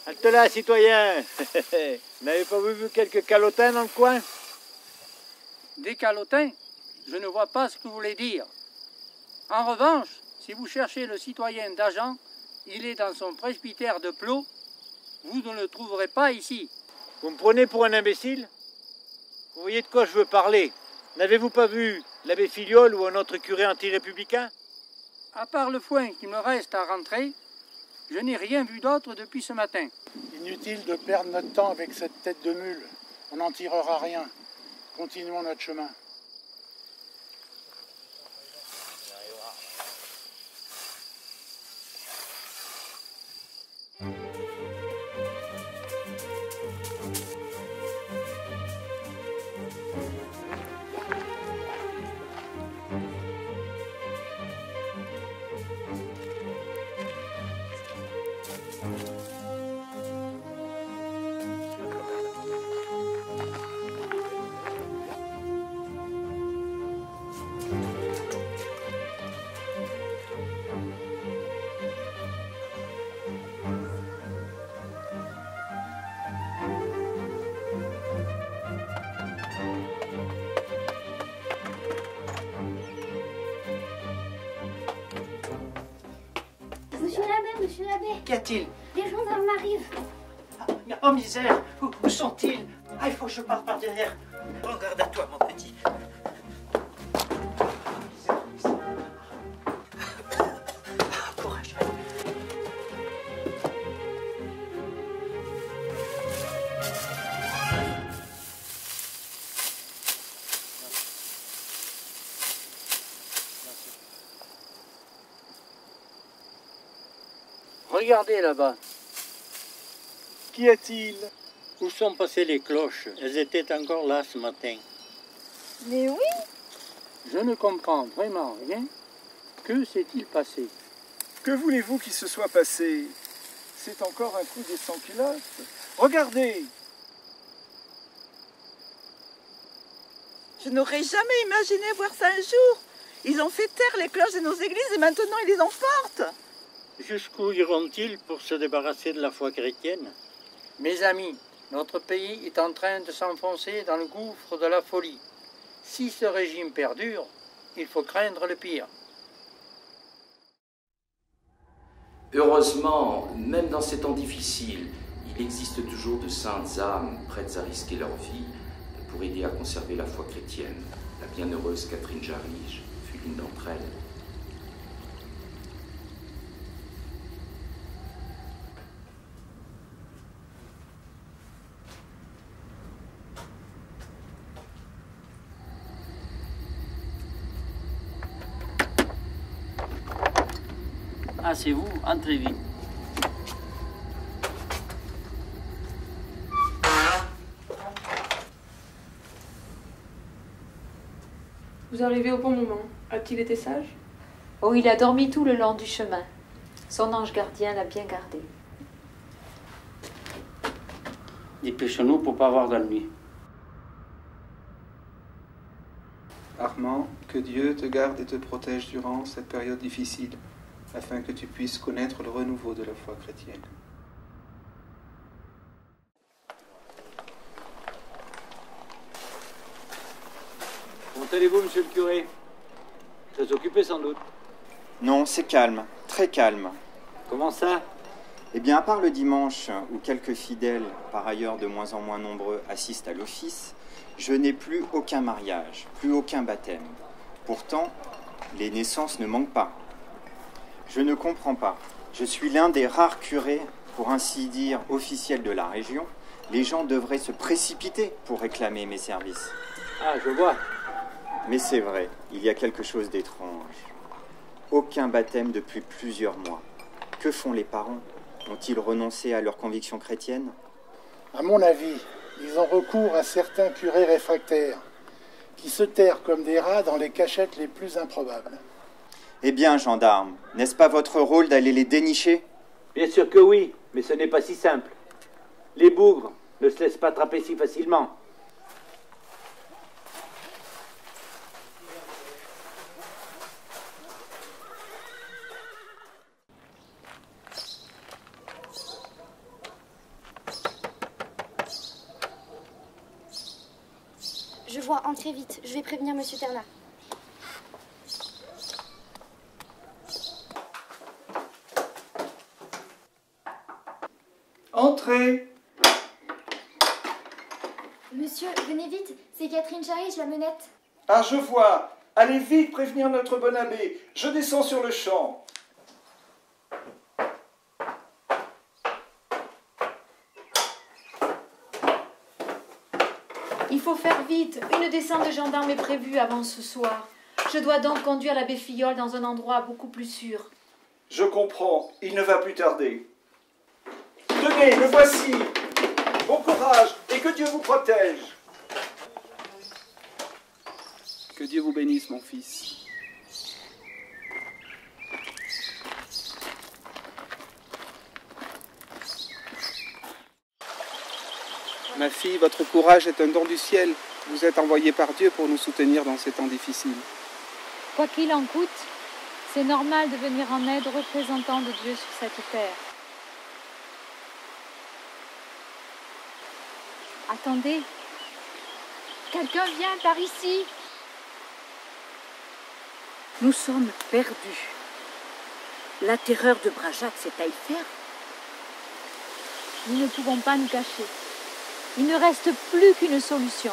Halte là, citoyen. N'avez pas vu quelques calotins dans le coin? Des calotins? Je ne vois pas ce que vous voulez dire. En revanche, si vous cherchez le citoyen d'Agen, il est dans son presbytère de Plot. Vous ne le trouverez pas ici. Vous me prenez pour un imbécile? Vous voyez de quoi je veux parler? N'avez-vous pas vu l'abbé Filiol ou un autre curé anti-républicain? À part le foin qui me reste à rentrer, je n'ai rien vu d'autre depuis ce matin. Inutile de perdre notre temps avec cette tête de mule. On n'en tirera rien. Continuons notre chemin. Monsieur l'abbé. Qu'y a-t-il? Les gendarmes arrivent. Oh misère, où sont-ils? Ah, il faut que je parte par derrière. Prends garde à toi, mon petit. Courage. Regardez là-bas. Qu'y a-t-il? Où sont passées les cloches? Elles étaient encore là ce matin. Mais oui. Je ne comprends vraiment rien. Que s'est-il passé? Que voulez-vous qu'il se soit passé? C'est encore un coup des sans-culottes. Regardez! Je n'aurais jamais imaginé voir ça un jour. Ils ont fait taire les cloches de nos églises et maintenant ils les emportent. Jusqu'où iront-ils pour se débarrasser de la foi chrétienne? Mes amis, notre pays est en train de s'enfoncer dans le gouffre de la folie. Si ce régime perdure, il faut craindre le pire. Heureusement, même dans ces temps difficiles, il existe toujours de saintes âmes prêtes à risquer leur vie pour aider à conserver la foi chrétienne. La bienheureuse Catherine Jarige fut l'une d'entre elles. Ah, c'est vous? Entrez vite. Vous arrivez au bon moment. A-t-il été sage? Oh, il a dormi tout le long du chemin. Son ange gardien l'a bien gardé. Dépêchons-nous pour pas avoir d'ennui. Armand, que Dieu te garde et te protège durant cette période difficile, afin que tu puisses connaître le renouveau de la foi chrétienne. Comment allez-vous, monsieur le curé? Très occupé sans doute. Non, c'est calme, très calme. Comment ça? Eh bien, à part le dimanche, où quelques fidèles, par ailleurs de moins en moins nombreux, assistent à l'office, je n'ai plus aucun mariage, plus aucun baptême. Pourtant, les naissances ne manquent pas. Je ne comprends pas. Je suis l'un des rares curés, pour ainsi dire, officiels de la région. Les gens devraient se précipiter pour réclamer mes services. Ah, je vois. Mais c'est vrai, il y a quelque chose d'étrange. Aucun baptême depuis plusieurs mois. Que font les parents? Ont-ils renoncé à leurs convictions chrétiennes? À mon avis, ils ont recours à certains curés réfractaires, qui se terrent comme des rats dans les cachettes les plus improbables. Eh bien, gendarme, n'est-ce pas votre rôle d'aller les dénicher? Bien sûr que oui, mais ce n'est pas si simple. Les bougres ne se laissent pas attraper si facilement. Je vois, entrez vite. Je vais prévenir Monsieur Ternat. Entrez! Monsieur, venez vite. C'est Catherine Charige, la menette. Ah, je vois. Allez vite prévenir notre bon abbé. Je descends sur le champ. Il faut faire vite. Une descente de gendarmes est prévue avant ce soir. Je dois donc conduire l'abbé Filleul dans un endroit beaucoup plus sûr. Je comprends. Il ne va plus tarder. Tenez, le voici. Bon courage et que Dieu vous protège. Que Dieu vous bénisse, mon fils. Ma fille, votre courage est un don du ciel. Vous êtes envoyée par Dieu pour nous soutenir dans ces temps difficiles. Quoi qu'il en coûte, c'est normal de venir en aide aux représentants de Dieu sur cette terre. Attendez, quelqu'un vient par ici. Nous sommes perdus. La terreur de Brajac, c'est à y faire. Nous ne pouvons pas nous cacher. Il ne reste plus qu'une solution.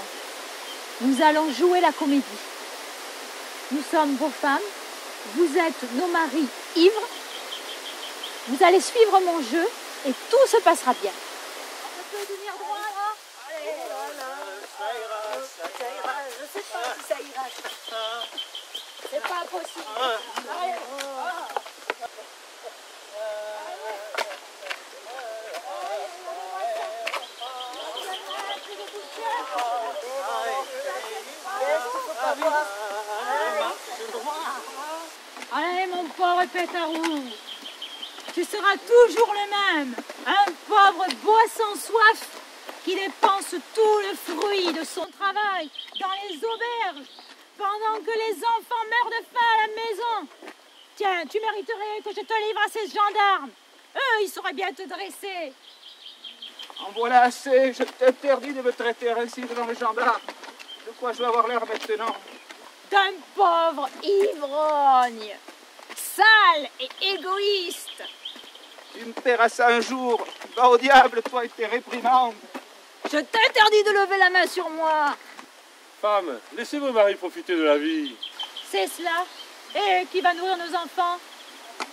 Nous allons jouer la comédie. Nous sommes vos femmes, vous êtes nos maris ivres. Vous allez suivre mon jeu et tout se passera bien. On peut tenir droit là. Allez, voilà. Ça ira. Je sais pas si ça ira. C'est pas possible. Allez. Allez, mon pauvre pétarou, tu seras toujours le même, un pauvre boisson soif qui dépense tout le fruit de son travail dans les auberges pendant que les enfants meurent de faim à la maison. Tiens, tu mériterais que je te livre à ces gendarmes. Eux, ils sauraient bien te dresser. En voilà assez, je t'interdis de me traiter ainsi devant les gendarmes. De quoi je vais avoir l'air maintenant? D'un pauvre ivrogne, sale et égoïste. Tu me paieras ça un jour. Va au diable, toi et tes réprimandes. Je t'interdis de lever la main sur moi. Femme, laissez vos maris profiter de la vie. C'est cela. Et qui va nourrir nos enfants?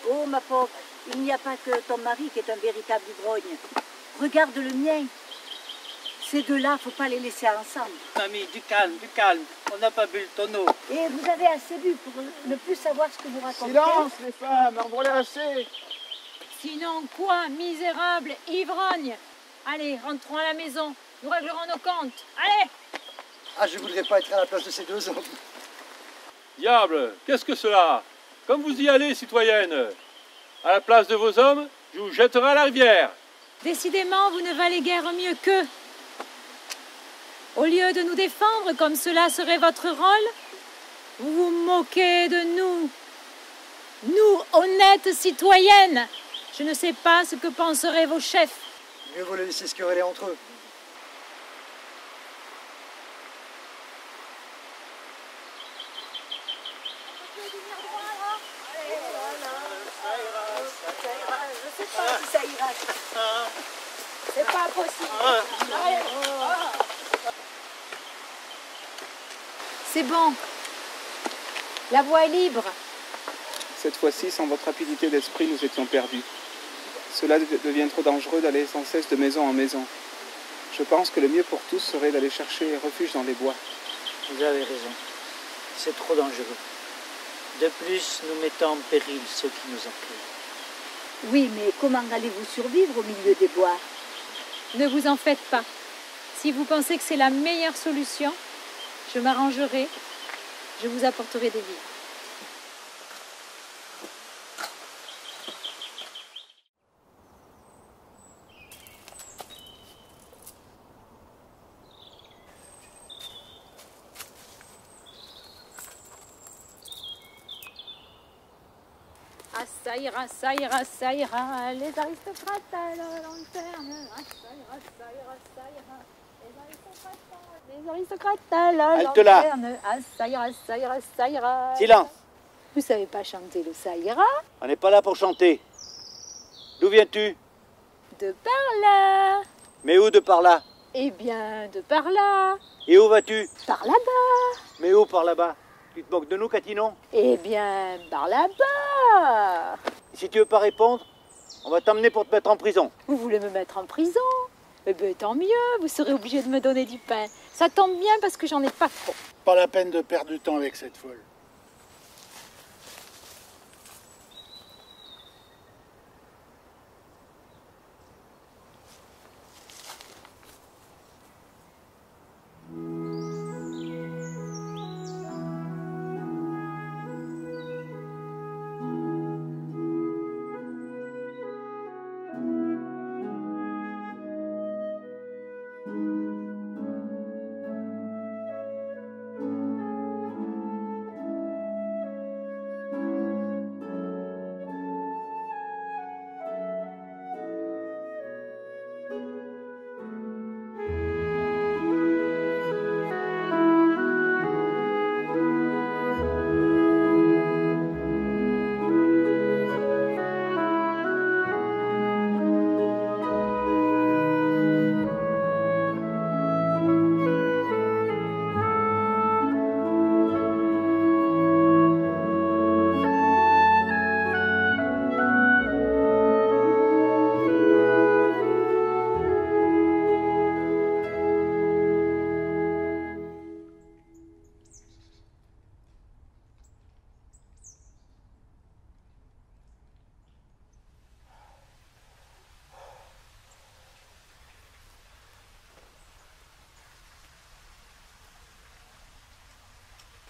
Oh, ma pauvre, il n'y a pas que ton mari qui est un véritable ivrogne. Regarde le mien. Ces deux-là, faut pas les laisser ensemble. Mamie, du calme, du calme. On n'a pas bu le tonneau. Et vous avez assez bu pour ne plus savoir ce que vous racontez. Silence, les femmes, on brûle assez. Sinon quoi, misérable, ivrogne? Allez, rentrons à la maison. Nous réglerons nos comptes. Allez! Ah, je voudrais pas être à la place de ces deux hommes. Diable, qu'est-ce que cela? Comme vous y allez, citoyenne. À la place de vos hommes, je vous jetterai à la rivière. Décidément, vous ne valez guère mieux qu'eux. Au lieu de nous défendre comme cela serait votre rôle, vous vous moquez de nous. Nous, honnêtes citoyennes. Je ne sais pas ce que penseraient vos chefs. Mieux vaut les laisser se quereller entre eux. Je sais pas si ça ira. C'est pas possible. C'est bon. La voie est libre. Cette fois-ci, sans votre rapidité d'esprit, nous étions perdus. Cela devient trop dangereux d'aller sans cesse de maison en maison. Je pense que le mieux pour tous serait d'aller chercher refuge dans les bois. Vous avez raison. C'est trop dangereux. De plus, nous mettons en péril ceux qui nous entourent. Oui, mais comment allez-vous survivre au milieu des bois? Ne vous en faites pas. Si vous pensez que c'est la meilleure solution, je m'arrangerai. Je vous apporterai des vivres. Ah, ça ira, ça ira, ça ira, les aristocrates à la lanterne. Ah, ça ira, ça ira, ça ira, les aristocrates à la Halte là. lanterne. Ah, ça ira, ça ira, ça ira. Silence. Vous savez pas chanter le ça ira? On n'est pas là pour chanter. D'où viens-tu? De par là. Mais où de par là? Eh bien, de par là. Et où vas-tu? Par là-bas. Mais où par là-bas? Tu te moques de nous, Catinon? Eh bien, par là-bas. Si tu veux pas répondre, on va t'emmener pour te mettre en prison. Vous voulez me mettre en prison? Eh bien, tant mieux, vous serez obligé de me donner du pain. Ça tombe bien parce que j'en ai pas trop. Pas la peine de perdre du temps avec cette folle.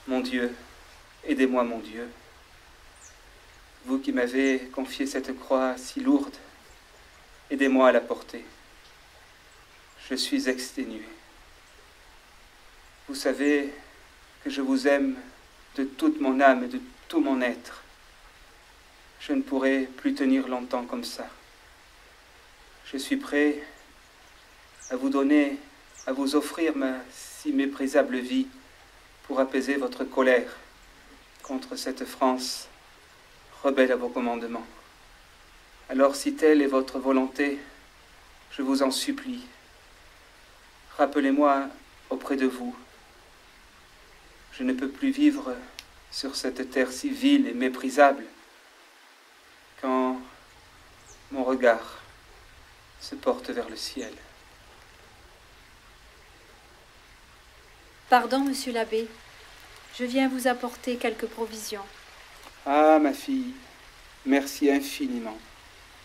Mon Dieu, aidez-moi, mon Dieu. Vous qui m'avez confié cette croix si lourde, aidez-moi à la porter. Je suis exténué. Vous savez que je vous aime de toute mon âme et de tout mon être. Je ne pourrai plus tenir longtemps comme ça. Je suis prêt à vous donner, à vous offrir ma si méprisable vie pour apaiser votre colère contre cette France rebelle à vos commandements. Alors, si telle est votre volonté, je vous en supplie, rappelez-moi auprès de vous. Je ne peux plus vivre sur cette terre si vile et méprisable quand mon regard se porte vers le ciel. Pardon, monsieur l'abbé. Je viens vous apporter quelques provisions. Ah, ma fille, merci infiniment.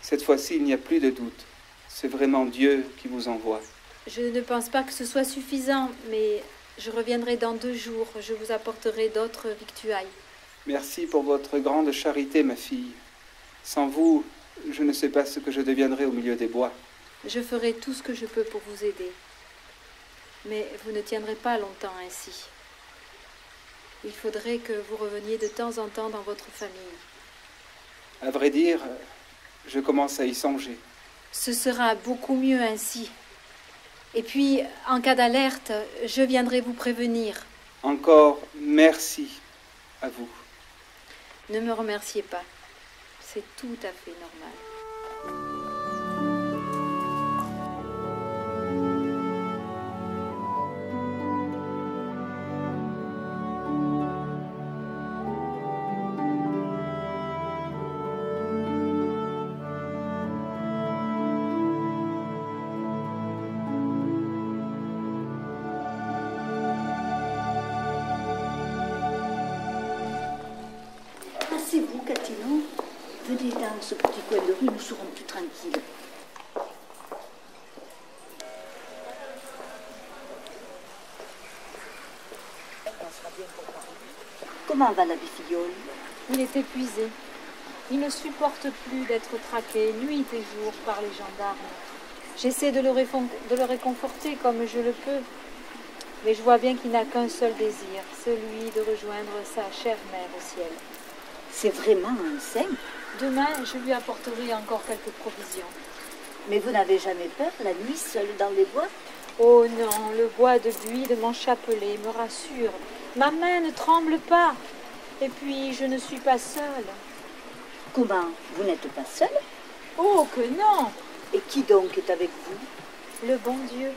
Cette fois-ci, il n'y a plus de doute. C'est vraiment Dieu qui vous envoie. Je ne pense pas que ce soit suffisant, mais je reviendrai dans 2 jours. Je vous apporterai d'autres victuailles. Merci pour votre grande charité, ma fille. Sans vous, je ne sais pas ce que je deviendrai au milieu des bois. Je ferai tout ce que je peux pour vous aider. Mais vous ne tiendrez pas longtemps ainsi. Il faudrait que vous reveniez de temps en temps dans votre famille. À vrai dire, je commence à y songer. Ce sera beaucoup mieux ainsi. Et puis, en cas d'alerte, je viendrai vous prévenir. Encore merci à vous. Ne me remerciez pas. C'est tout à fait normal. Asseyez-vous, Catino. Venez dans ce petit coin de rue, nous serons plus tranquilles. Comment va la filleule? Il est épuisé. Il ne supporte plus d'être traqué nuit et jour par les gendarmes. J'essaie de le réconforter comme je le peux. Mais je vois bien qu'il n'a qu'un seul désir, celui de rejoindre sa chère mère au ciel. C'est vraiment un saint. Demain, je lui apporterai encore quelques provisions. Mais vous n'avez jamais peur la nuit seule dans les bois? Oh non, le bois de buis de mon chapelet me rassure. Ma main ne tremble pas. Et puis, je ne suis pas seule. Comment? Vous n'êtes pas seule? Oh, que non! Et qui donc est avec vous? Le bon Dieu.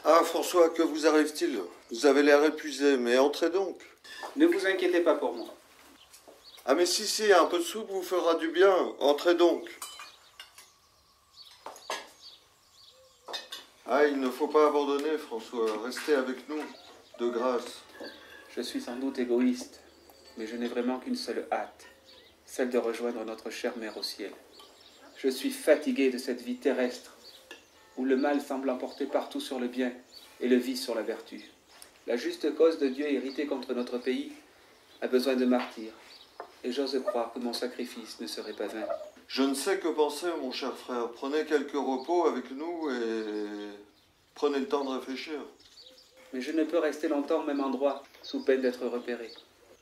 Ah, François, que vous arrive-t-il? Vous avez l'air épuisé, mais entrez donc. Ne vous inquiétez pas pour moi. Ah, mais si, un peu de soupe vous fera du bien. Entrez donc. Ah, il ne faut pas abandonner, François. Restez avec nous, de grâce. Je suis sans doute égoïste, mais je n'ai vraiment qu'une seule hâte, celle de rejoindre notre chère mère au ciel. Je suis fatigué de cette vie terrestre, où le mal semble emporter partout sur le bien et le vice sur la vertu. La juste cause de Dieu irritée contre notre pays a besoin de martyrs, et j'ose croire que mon sacrifice ne serait pas vain. Je ne sais que penser, mon cher frère. Prenez quelques repos avec nous et prenez le temps de réfléchir. Mais je ne peux rester longtemps au même endroit, sous peine d'être repéré.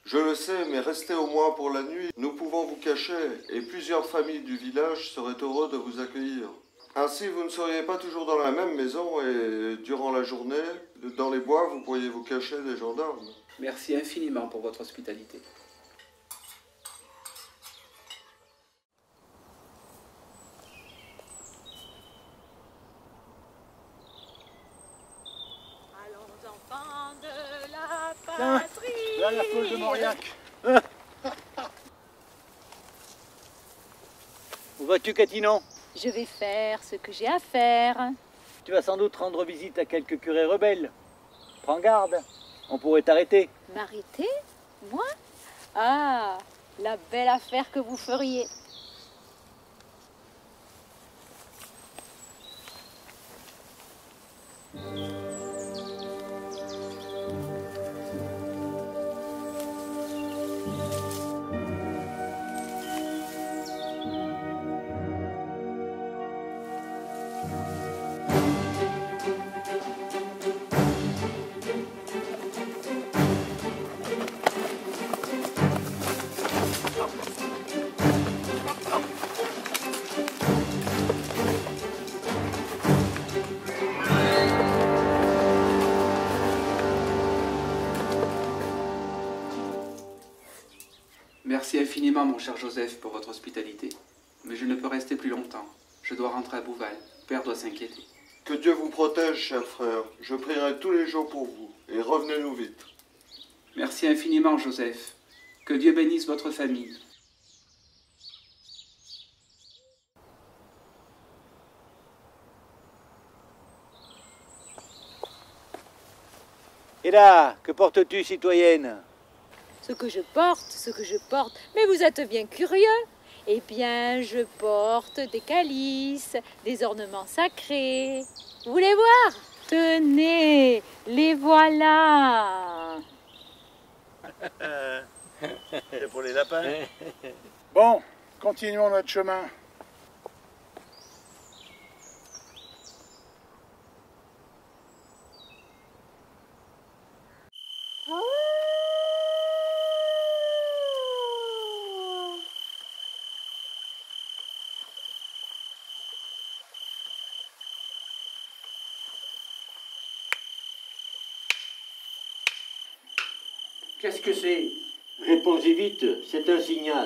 Je le sais, mais restez au moins pour la nuit. Nous pouvons vous cacher, et plusieurs familles du village seraient heureux de vous accueillir. Ainsi, vous ne seriez pas toujours dans la même maison, et durant la journée, dans les bois, vous pourriez vous cacher des gendarmes. Merci infiniment pour votre hospitalité. Là, la folle de Mauriac. Où vas-tu, Catinon? Je vais faire ce que j'ai à faire. Tu vas sans doute rendre visite à quelques curés rebelles. Prends garde, on pourrait t'arrêter. M'arrêter? Moi? Ah, la belle affaire que vous feriez. Merci infiniment, mon cher Joseph, pour votre hospitalité. Mais je ne peux rester plus longtemps. Je dois rentrer à Bouval. Père doit s'inquiéter. Que Dieu vous protège, cher frère. Je prierai tous les jours pour vous. Et revenez-nous vite. Merci infiniment, Joseph. Que Dieu bénisse votre famille. Et là, que portes-tu, citoyenne? Ce que je porte. Mais vous êtes bien curieux. Eh bien, je porte des calices, des ornements sacrés. Vous voulez voir? Tenez, les voilà. C'est pour les lapins. Bon, continuons notre chemin. Qu'est-ce que c'est? Répondez vite, c'est un signal.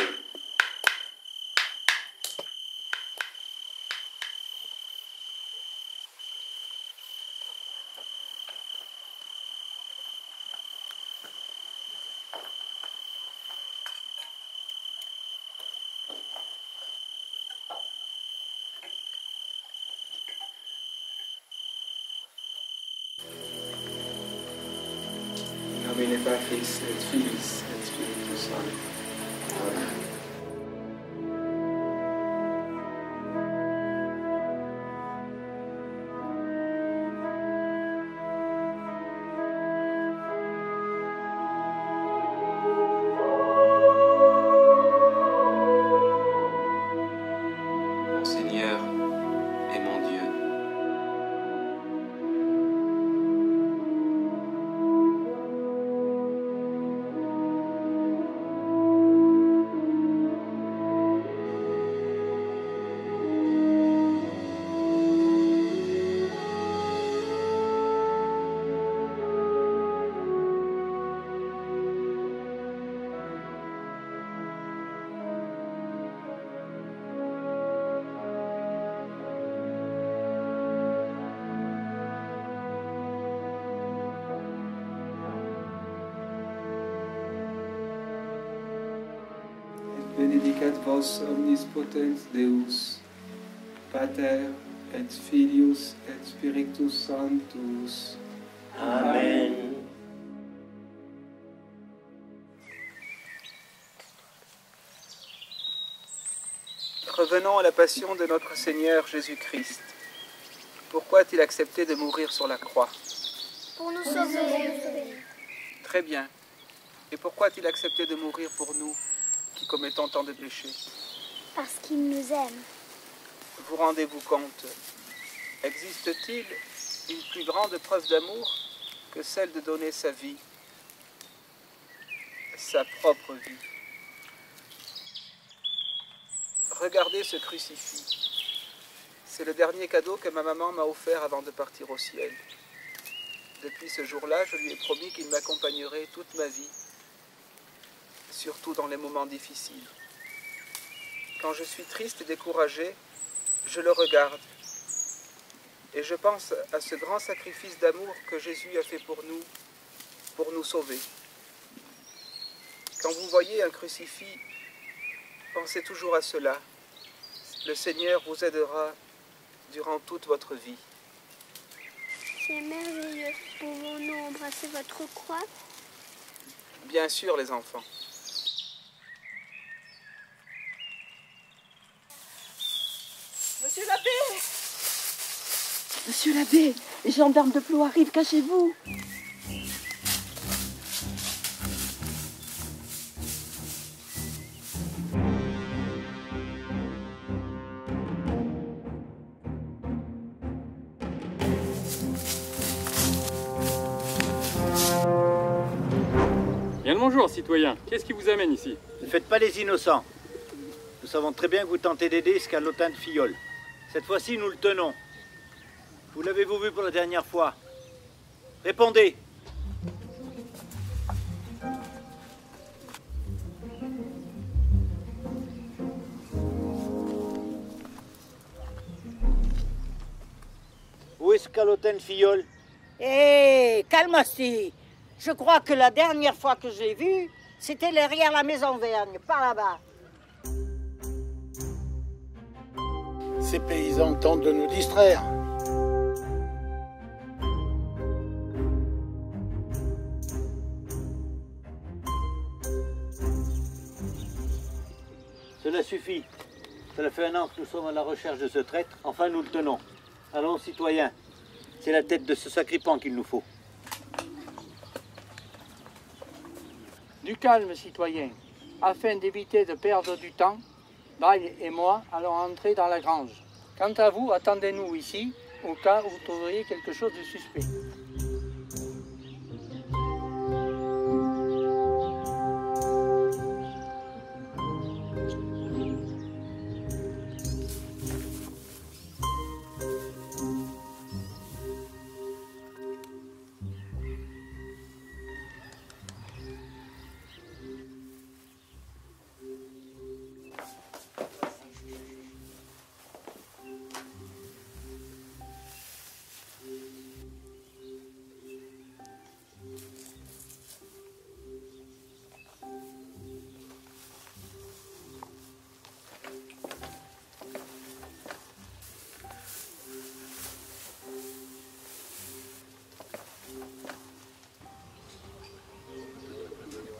Nomine Patris et Filii et Spiritus Sancti. Amen. Mon Seigneur et mon Dieu, benedicat vos omnipotens Deus, Pater et Filius et Spiritus Sanctus. Amen. Revenons à la passion de notre Seigneur Jésus-Christ. Pourquoi a-t-il accepté de mourir sur la croix? Pour nous sauver. Très bien. Et pourquoi a-t-il accepté de mourir pour nous, qui commettons tant de péchés? Parce qu'il nous aime. Vous rendez-vous compte, existe-t-il une plus grande preuve d'amour que celle de donner sa vie, sa propre vie? Regardez ce crucifix. C'est le dernier cadeau que ma maman m'a offert avant de partir au ciel. Depuis ce jour-là, je lui ai promis qu'il m'accompagnerait toute ma vie, surtout dans les moments difficiles. Quand je suis triste et découragé, je le regarde et je pense à ce grand sacrifice d'amour que Jésus a fait pour nous sauver. Quand vous voyez un crucifix, pensez toujours à cela. Le Seigneur vous aidera durant toute votre vie. C'est merveilleux. Pouvons-nous embrasser votre croix? Bien sûr, les enfants. Monsieur l'abbé! Monsieur l'abbé, les gendarmes de Plot arrivent, cachez-vous! Bien le bonjour, citoyen. Qu'est-ce qui vous amène ici? Ne faites pas les innocents. Nous savons très bien que vous tentez d'aider Scalotin de Filleul. Cette fois-ci, nous le tenons. Où l'avez-vous vu pour la dernière fois? Répondez. Où est Scalotin de Filleul? Hé, calme-toi. Je crois que la dernière fois que je l'ai vu, C'était derrière la maison Vergne, par là-bas. Ces paysans tentent de nous distraire. Cela suffit. Cela fait 1 an que nous sommes à la recherche de ce traître. Enfin, nous le tenons. Allons, citoyens. C'est la tête de ce sacripant qu'il nous faut. Du calme, citoyens. Afin d'éviter de perdre du temps, Braille et moi allons entrer dans la grange. Quant à vous, attendez-nous ici, au cas où vous trouveriez quelque chose de suspect.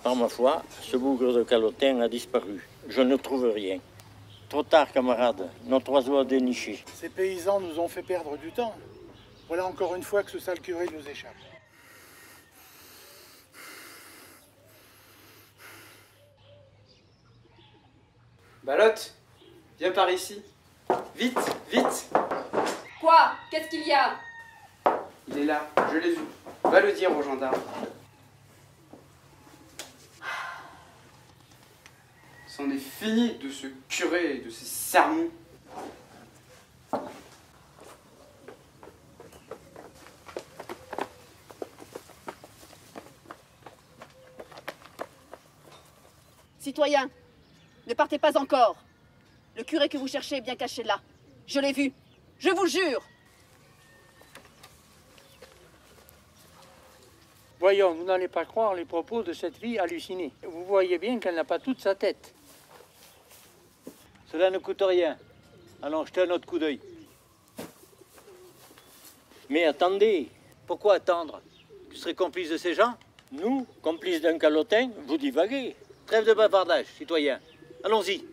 Par ma foi, ce bougre de calotin a disparu. Je ne trouve rien. Trop tard, camarades. Notre oiseau a déniché. Ces paysans nous ont fait perdre du temps. Voilà encore une fois que ce sale curé nous échappe. Balotte, viens par ici. Vite, vite. Quoi? Qu'est-ce qu'il y a? Il est là, je l'ai vu. Va le dire aux gendarmes. C'en est fini de ce curé et de ses sermons. Citoyens, ne partez pas encore. Le curé que vous cherchez est bien caché là. Je l'ai vu. Je vous jure. Voyons, vous n'allez pas croire les propos de cette fille hallucinée. Vous voyez bien qu'elle n'a pas toute sa tête. Cela ne coûte rien. Allons jeter un autre coup d'œil. Mais attendez, Pourquoi attendre? Tu serais complice de ces gens? nous, complices d'un calotin, vous divaguez. Trêve de bavardage, citoyens. Allons-y.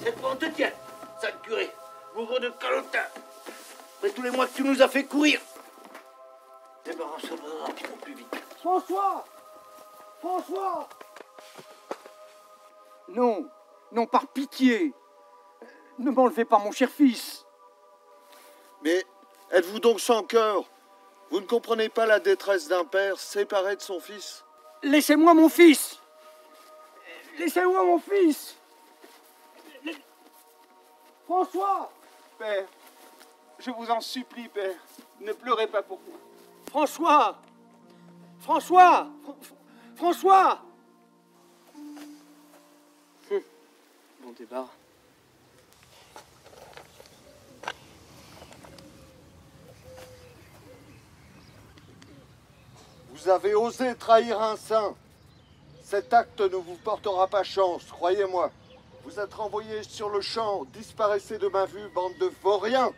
Cette fois, on te tient, sale curé, bourreau de calotin. Après tous les mois que tu nous as fait courir. Débarrasse-toi un petit peu plus vite. François! François! Non, non, par pitié. Ne m'enlevez pas mon cher fils. Mais êtes-vous donc sans cœur? Vous ne comprenez pas la détresse d'un père séparé de son fils? Laissez-moi mon fils! Laissez-moi mon fils! François! Père, je vous en supplie, Père, ne pleurez pas pour moi. François! François! François! Bon débarras. Vous avez osé trahir un saint. Cet acte ne vous portera pas chance, croyez-moi. Vous êtes renvoyés sur le champ. Disparaissez de ma vue, bande de vauriens.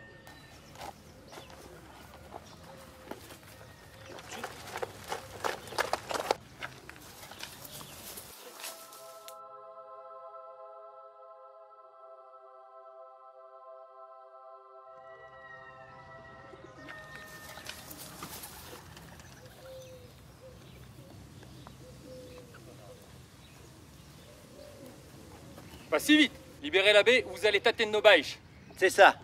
Pas si vite. Libérez l'abbé ou vous allez tâter de nos bâches. C'est ça.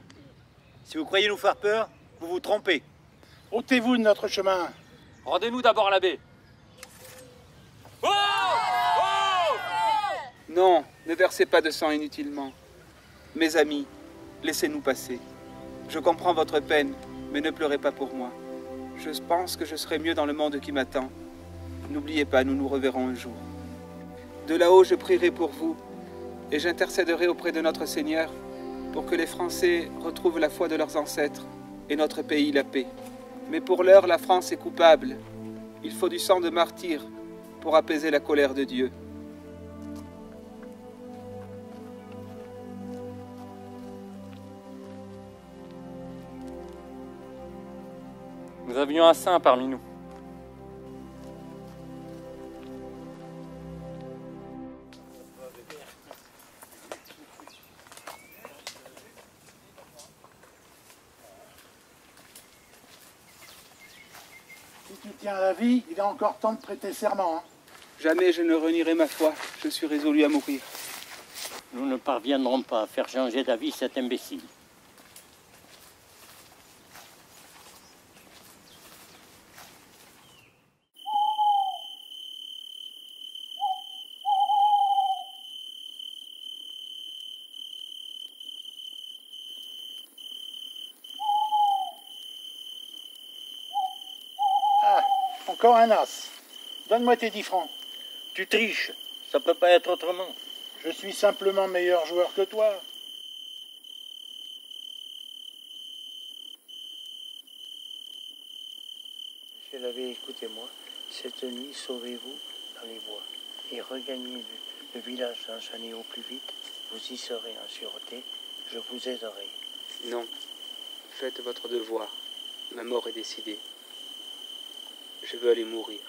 Si vous croyez nous faire peur, vous vous trompez. Ôtez-vous de notre chemin. Rendez-nous d'abord l'abbé. Oh! Oh! Non, ne versez pas de sang inutilement. Mes amis, laissez-nous passer. Je comprends votre peine, mais ne pleurez pas pour moi. Je pense que je serai mieux dans le monde qui m'attend. N'oubliez pas, nous nous reverrons un jour. De là-haut, je prierai pour vous et j'intercéderai auprès de notre Seigneur pour que les Français retrouvent la foi de leurs ancêtres et notre pays la paix. Mais pour l'heure, la France est coupable. Il faut du sang de martyr pour apaiser la colère de Dieu. Nous avions un saint parmi nous. Si tu tiens à la vie, il est encore temps de prêter serment. Hein. Jamais je ne renierai ma foi. Je suis résolu à mourir. Nous ne parviendrons pas à faire changer d'avis cet imbécile. Encore un as. Donne-moi tes 10 francs. Tu triches. Ça peut pas être autrement. Je suis simplement meilleur joueur que toi. Monsieur l'abbé, écoutez-moi. Cette nuit, sauvez-vous dans les bois et regagnez le village d'Enchané au plus vite. Vous y serez en sûreté. Je vous aiderai. Non. Faites votre devoir. Ma mort est décidée. Je veux aller mourir.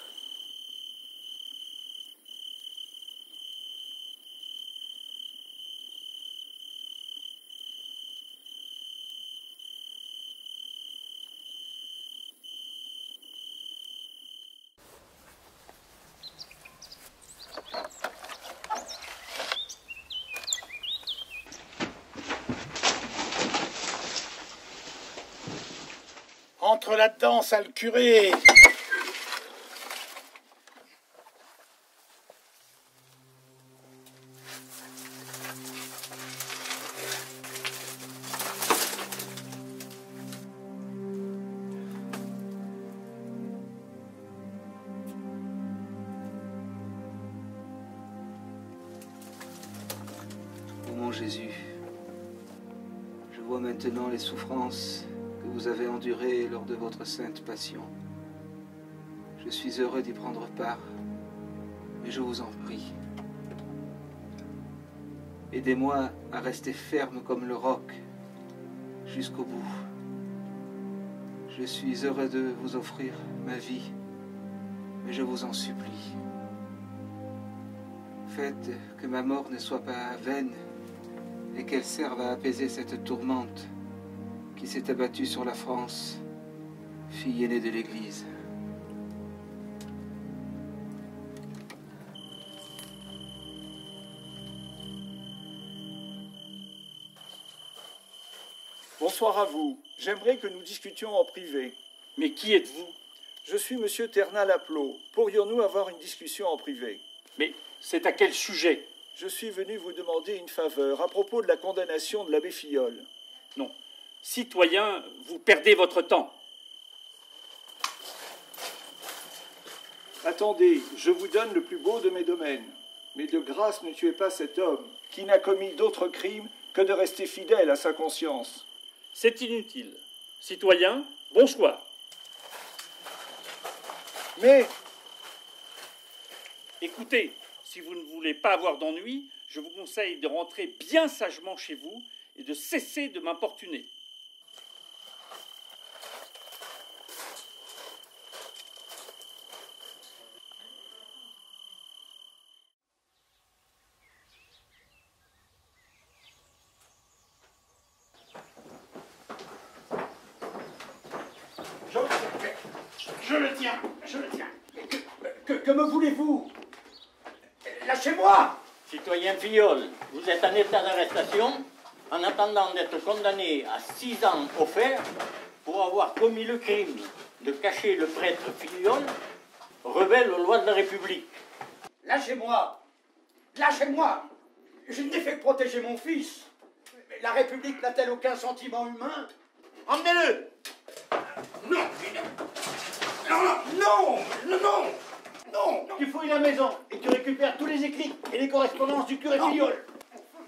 Entre là-dedans, sale curé. Mon Jésus, je vois maintenant les souffrances que vous avez endurées lors de votre sainte passion. Je suis heureux d'y prendre part, mais je vous en prie, aidez-moi à rester ferme comme le roc jusqu'au bout. Je suis heureux de vous offrir ma vie, mais je vous en supplie. Faites que ma mort ne soit pas vaine et qu'elle serve à apaiser cette tourmente qui s'est abattue sur la France, fille aînée de l'Église. Bonsoir à vous. J'aimerais que nous discutions en privé. Mais qui êtes-vous? Je suis monsieur Ternal Aplot. Pourrions-nous avoir une discussion en privé? Mais c'est à quel sujet? Je suis venu vous demander une faveur à propos de la condamnation de l'abbé Filleul. Non. Citoyen, vous perdez votre temps. Attendez, je vous donne le plus beau de mes domaines. Mais de grâce ne tuez pas cet homme, qui n'a commis d'autre crime que de rester fidèle à sa conscience. C'est inutile. Citoyen, bonsoir. Mais... Écoutez, si vous ne voulez pas avoir d'ennui, je vous conseille de rentrer bien sagement chez vous et de cesser de m'importuner. Je le tiens. Que me voulez-vous? Lâchez-moi! Citoyen Filleul, vous êtes en état d'arrestation en attendant d'être condamné à 6 ans offerts pour avoir commis le crime de cacher le prêtre Filleul, rebelle aux lois de la République. Lâchez-moi! Lâchez-moi! Je n'ai fait que protéger mon fils. Mais la République n'a-t-elle aucun sentiment humain? Emmenez-le! Non! Non, non, non, non. Tu fouilles la maison et tu récupères tous les écrits et les correspondances du curé Fillol.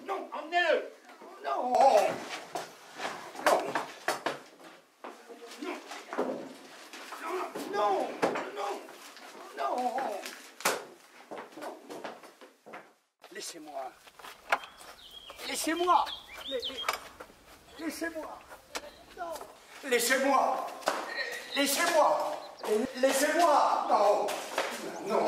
Non, emmenez-le. Non. Non. Non. Non. Laissez-moi. Laissez-moi. Laissez-moi. Non. Laissez-moi. Laissez-moi. Laissez-moi. Non. Non,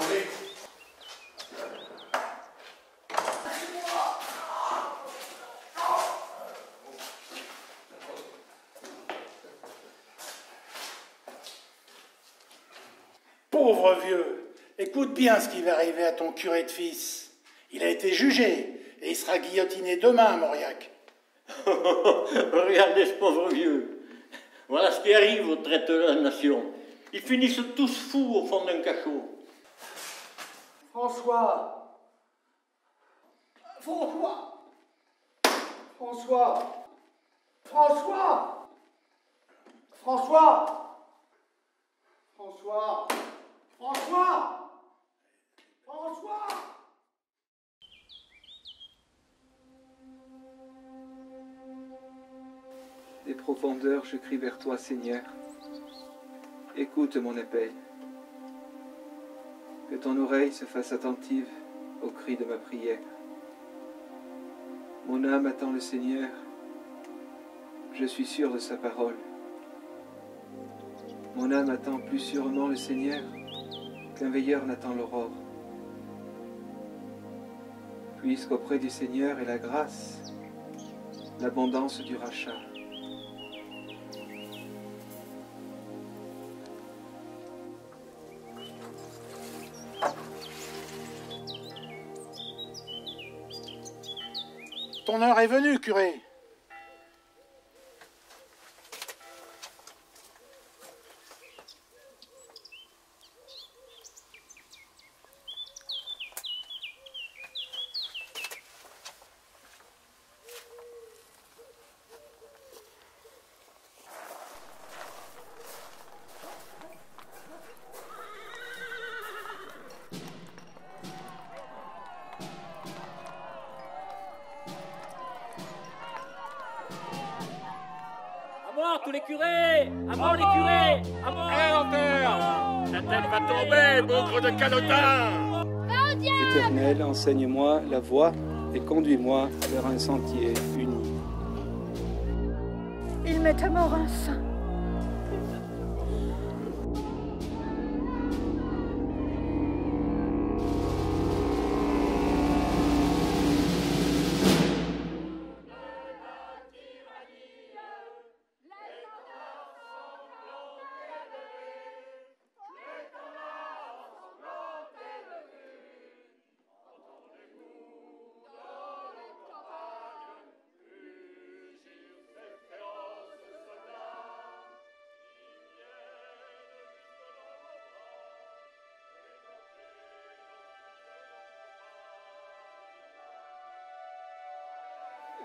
Pauvre vieux, écoute bien ce qui va arriver à ton curé de fils. Il a été jugé et il sera guillotiné demain à Mauriac. Regardez ce pauvre vieux. Voilà ce qui arrive aux traîtres de la nation. Ils finissent tous fous au fond d'un cachot. François. François. François. François. François. François. François. François. Des profondeurs, je crie vers toi, Seigneur. Écoute mon appel. Que ton oreille se fasse attentive au cri de ma prière. Mon âme attend le Seigneur. Je suis sûr de sa parole. Mon âme attend plus sûrement le Seigneur qu'un veilleur n'attend l'aurore. Puisqu'auprès du Seigneur est la grâce, l'abondance du rachat. Ton heure est venue, curé. mort tous les curés! À mort les curés! À mort! Allez, l'enterre! La tête va tomber, bougre de canotin! Éternel, enseigne-moi la voie et conduis-moi vers un sentier uni. Il m'est mort enfin.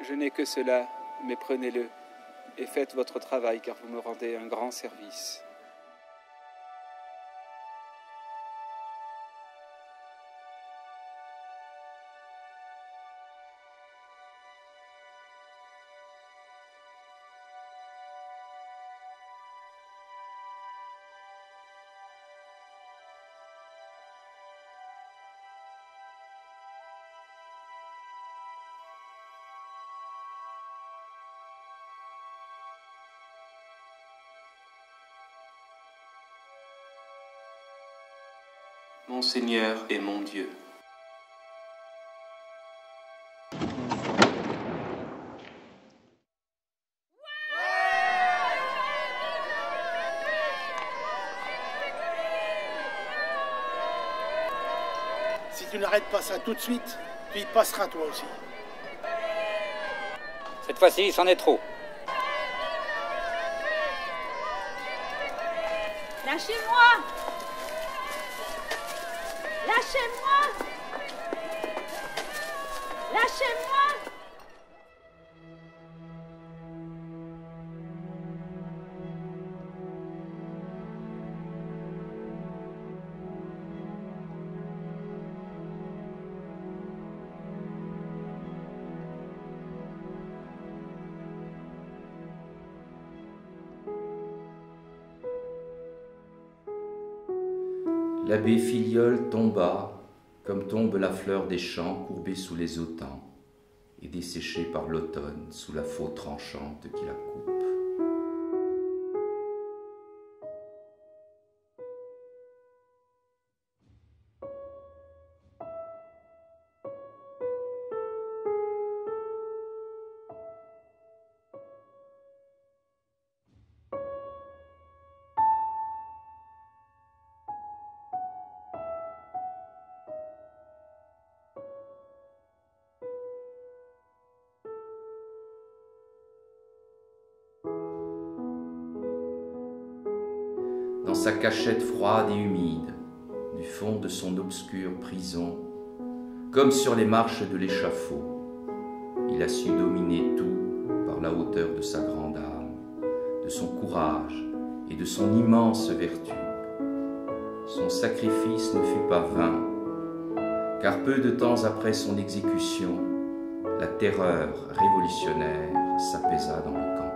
Je n'ai que cela, mais prenez-le et faites votre travail car vous me rendez un grand service. Mon Seigneur est mon Dieu. Si tu n'arrêtes pas ça tout de suite, tu y passeras toi aussi. Cette fois-ci, c'en est trop. Lâchez-moi! Lâchez-moi! Lâchez-moi! L'abbé Filiol tomba, comme tombe la fleur des champs courbée sous les autans et desséchée par l'automne sous la faux tranchante qui la coupe. Dans sa cachette froide et humide, du fond de son obscure prison, comme sur les marches de l'échafaud, il a su dominer tout par la hauteur de sa grande âme, de son courage et de son immense vertu. Son sacrifice ne fut pas vain, car peu de temps après son exécution, la terreur révolutionnaire s'apaisa dans le Cantal.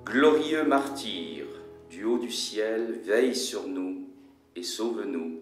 Glorieux martyr, du haut du ciel, veille sur nous et sauve-nous.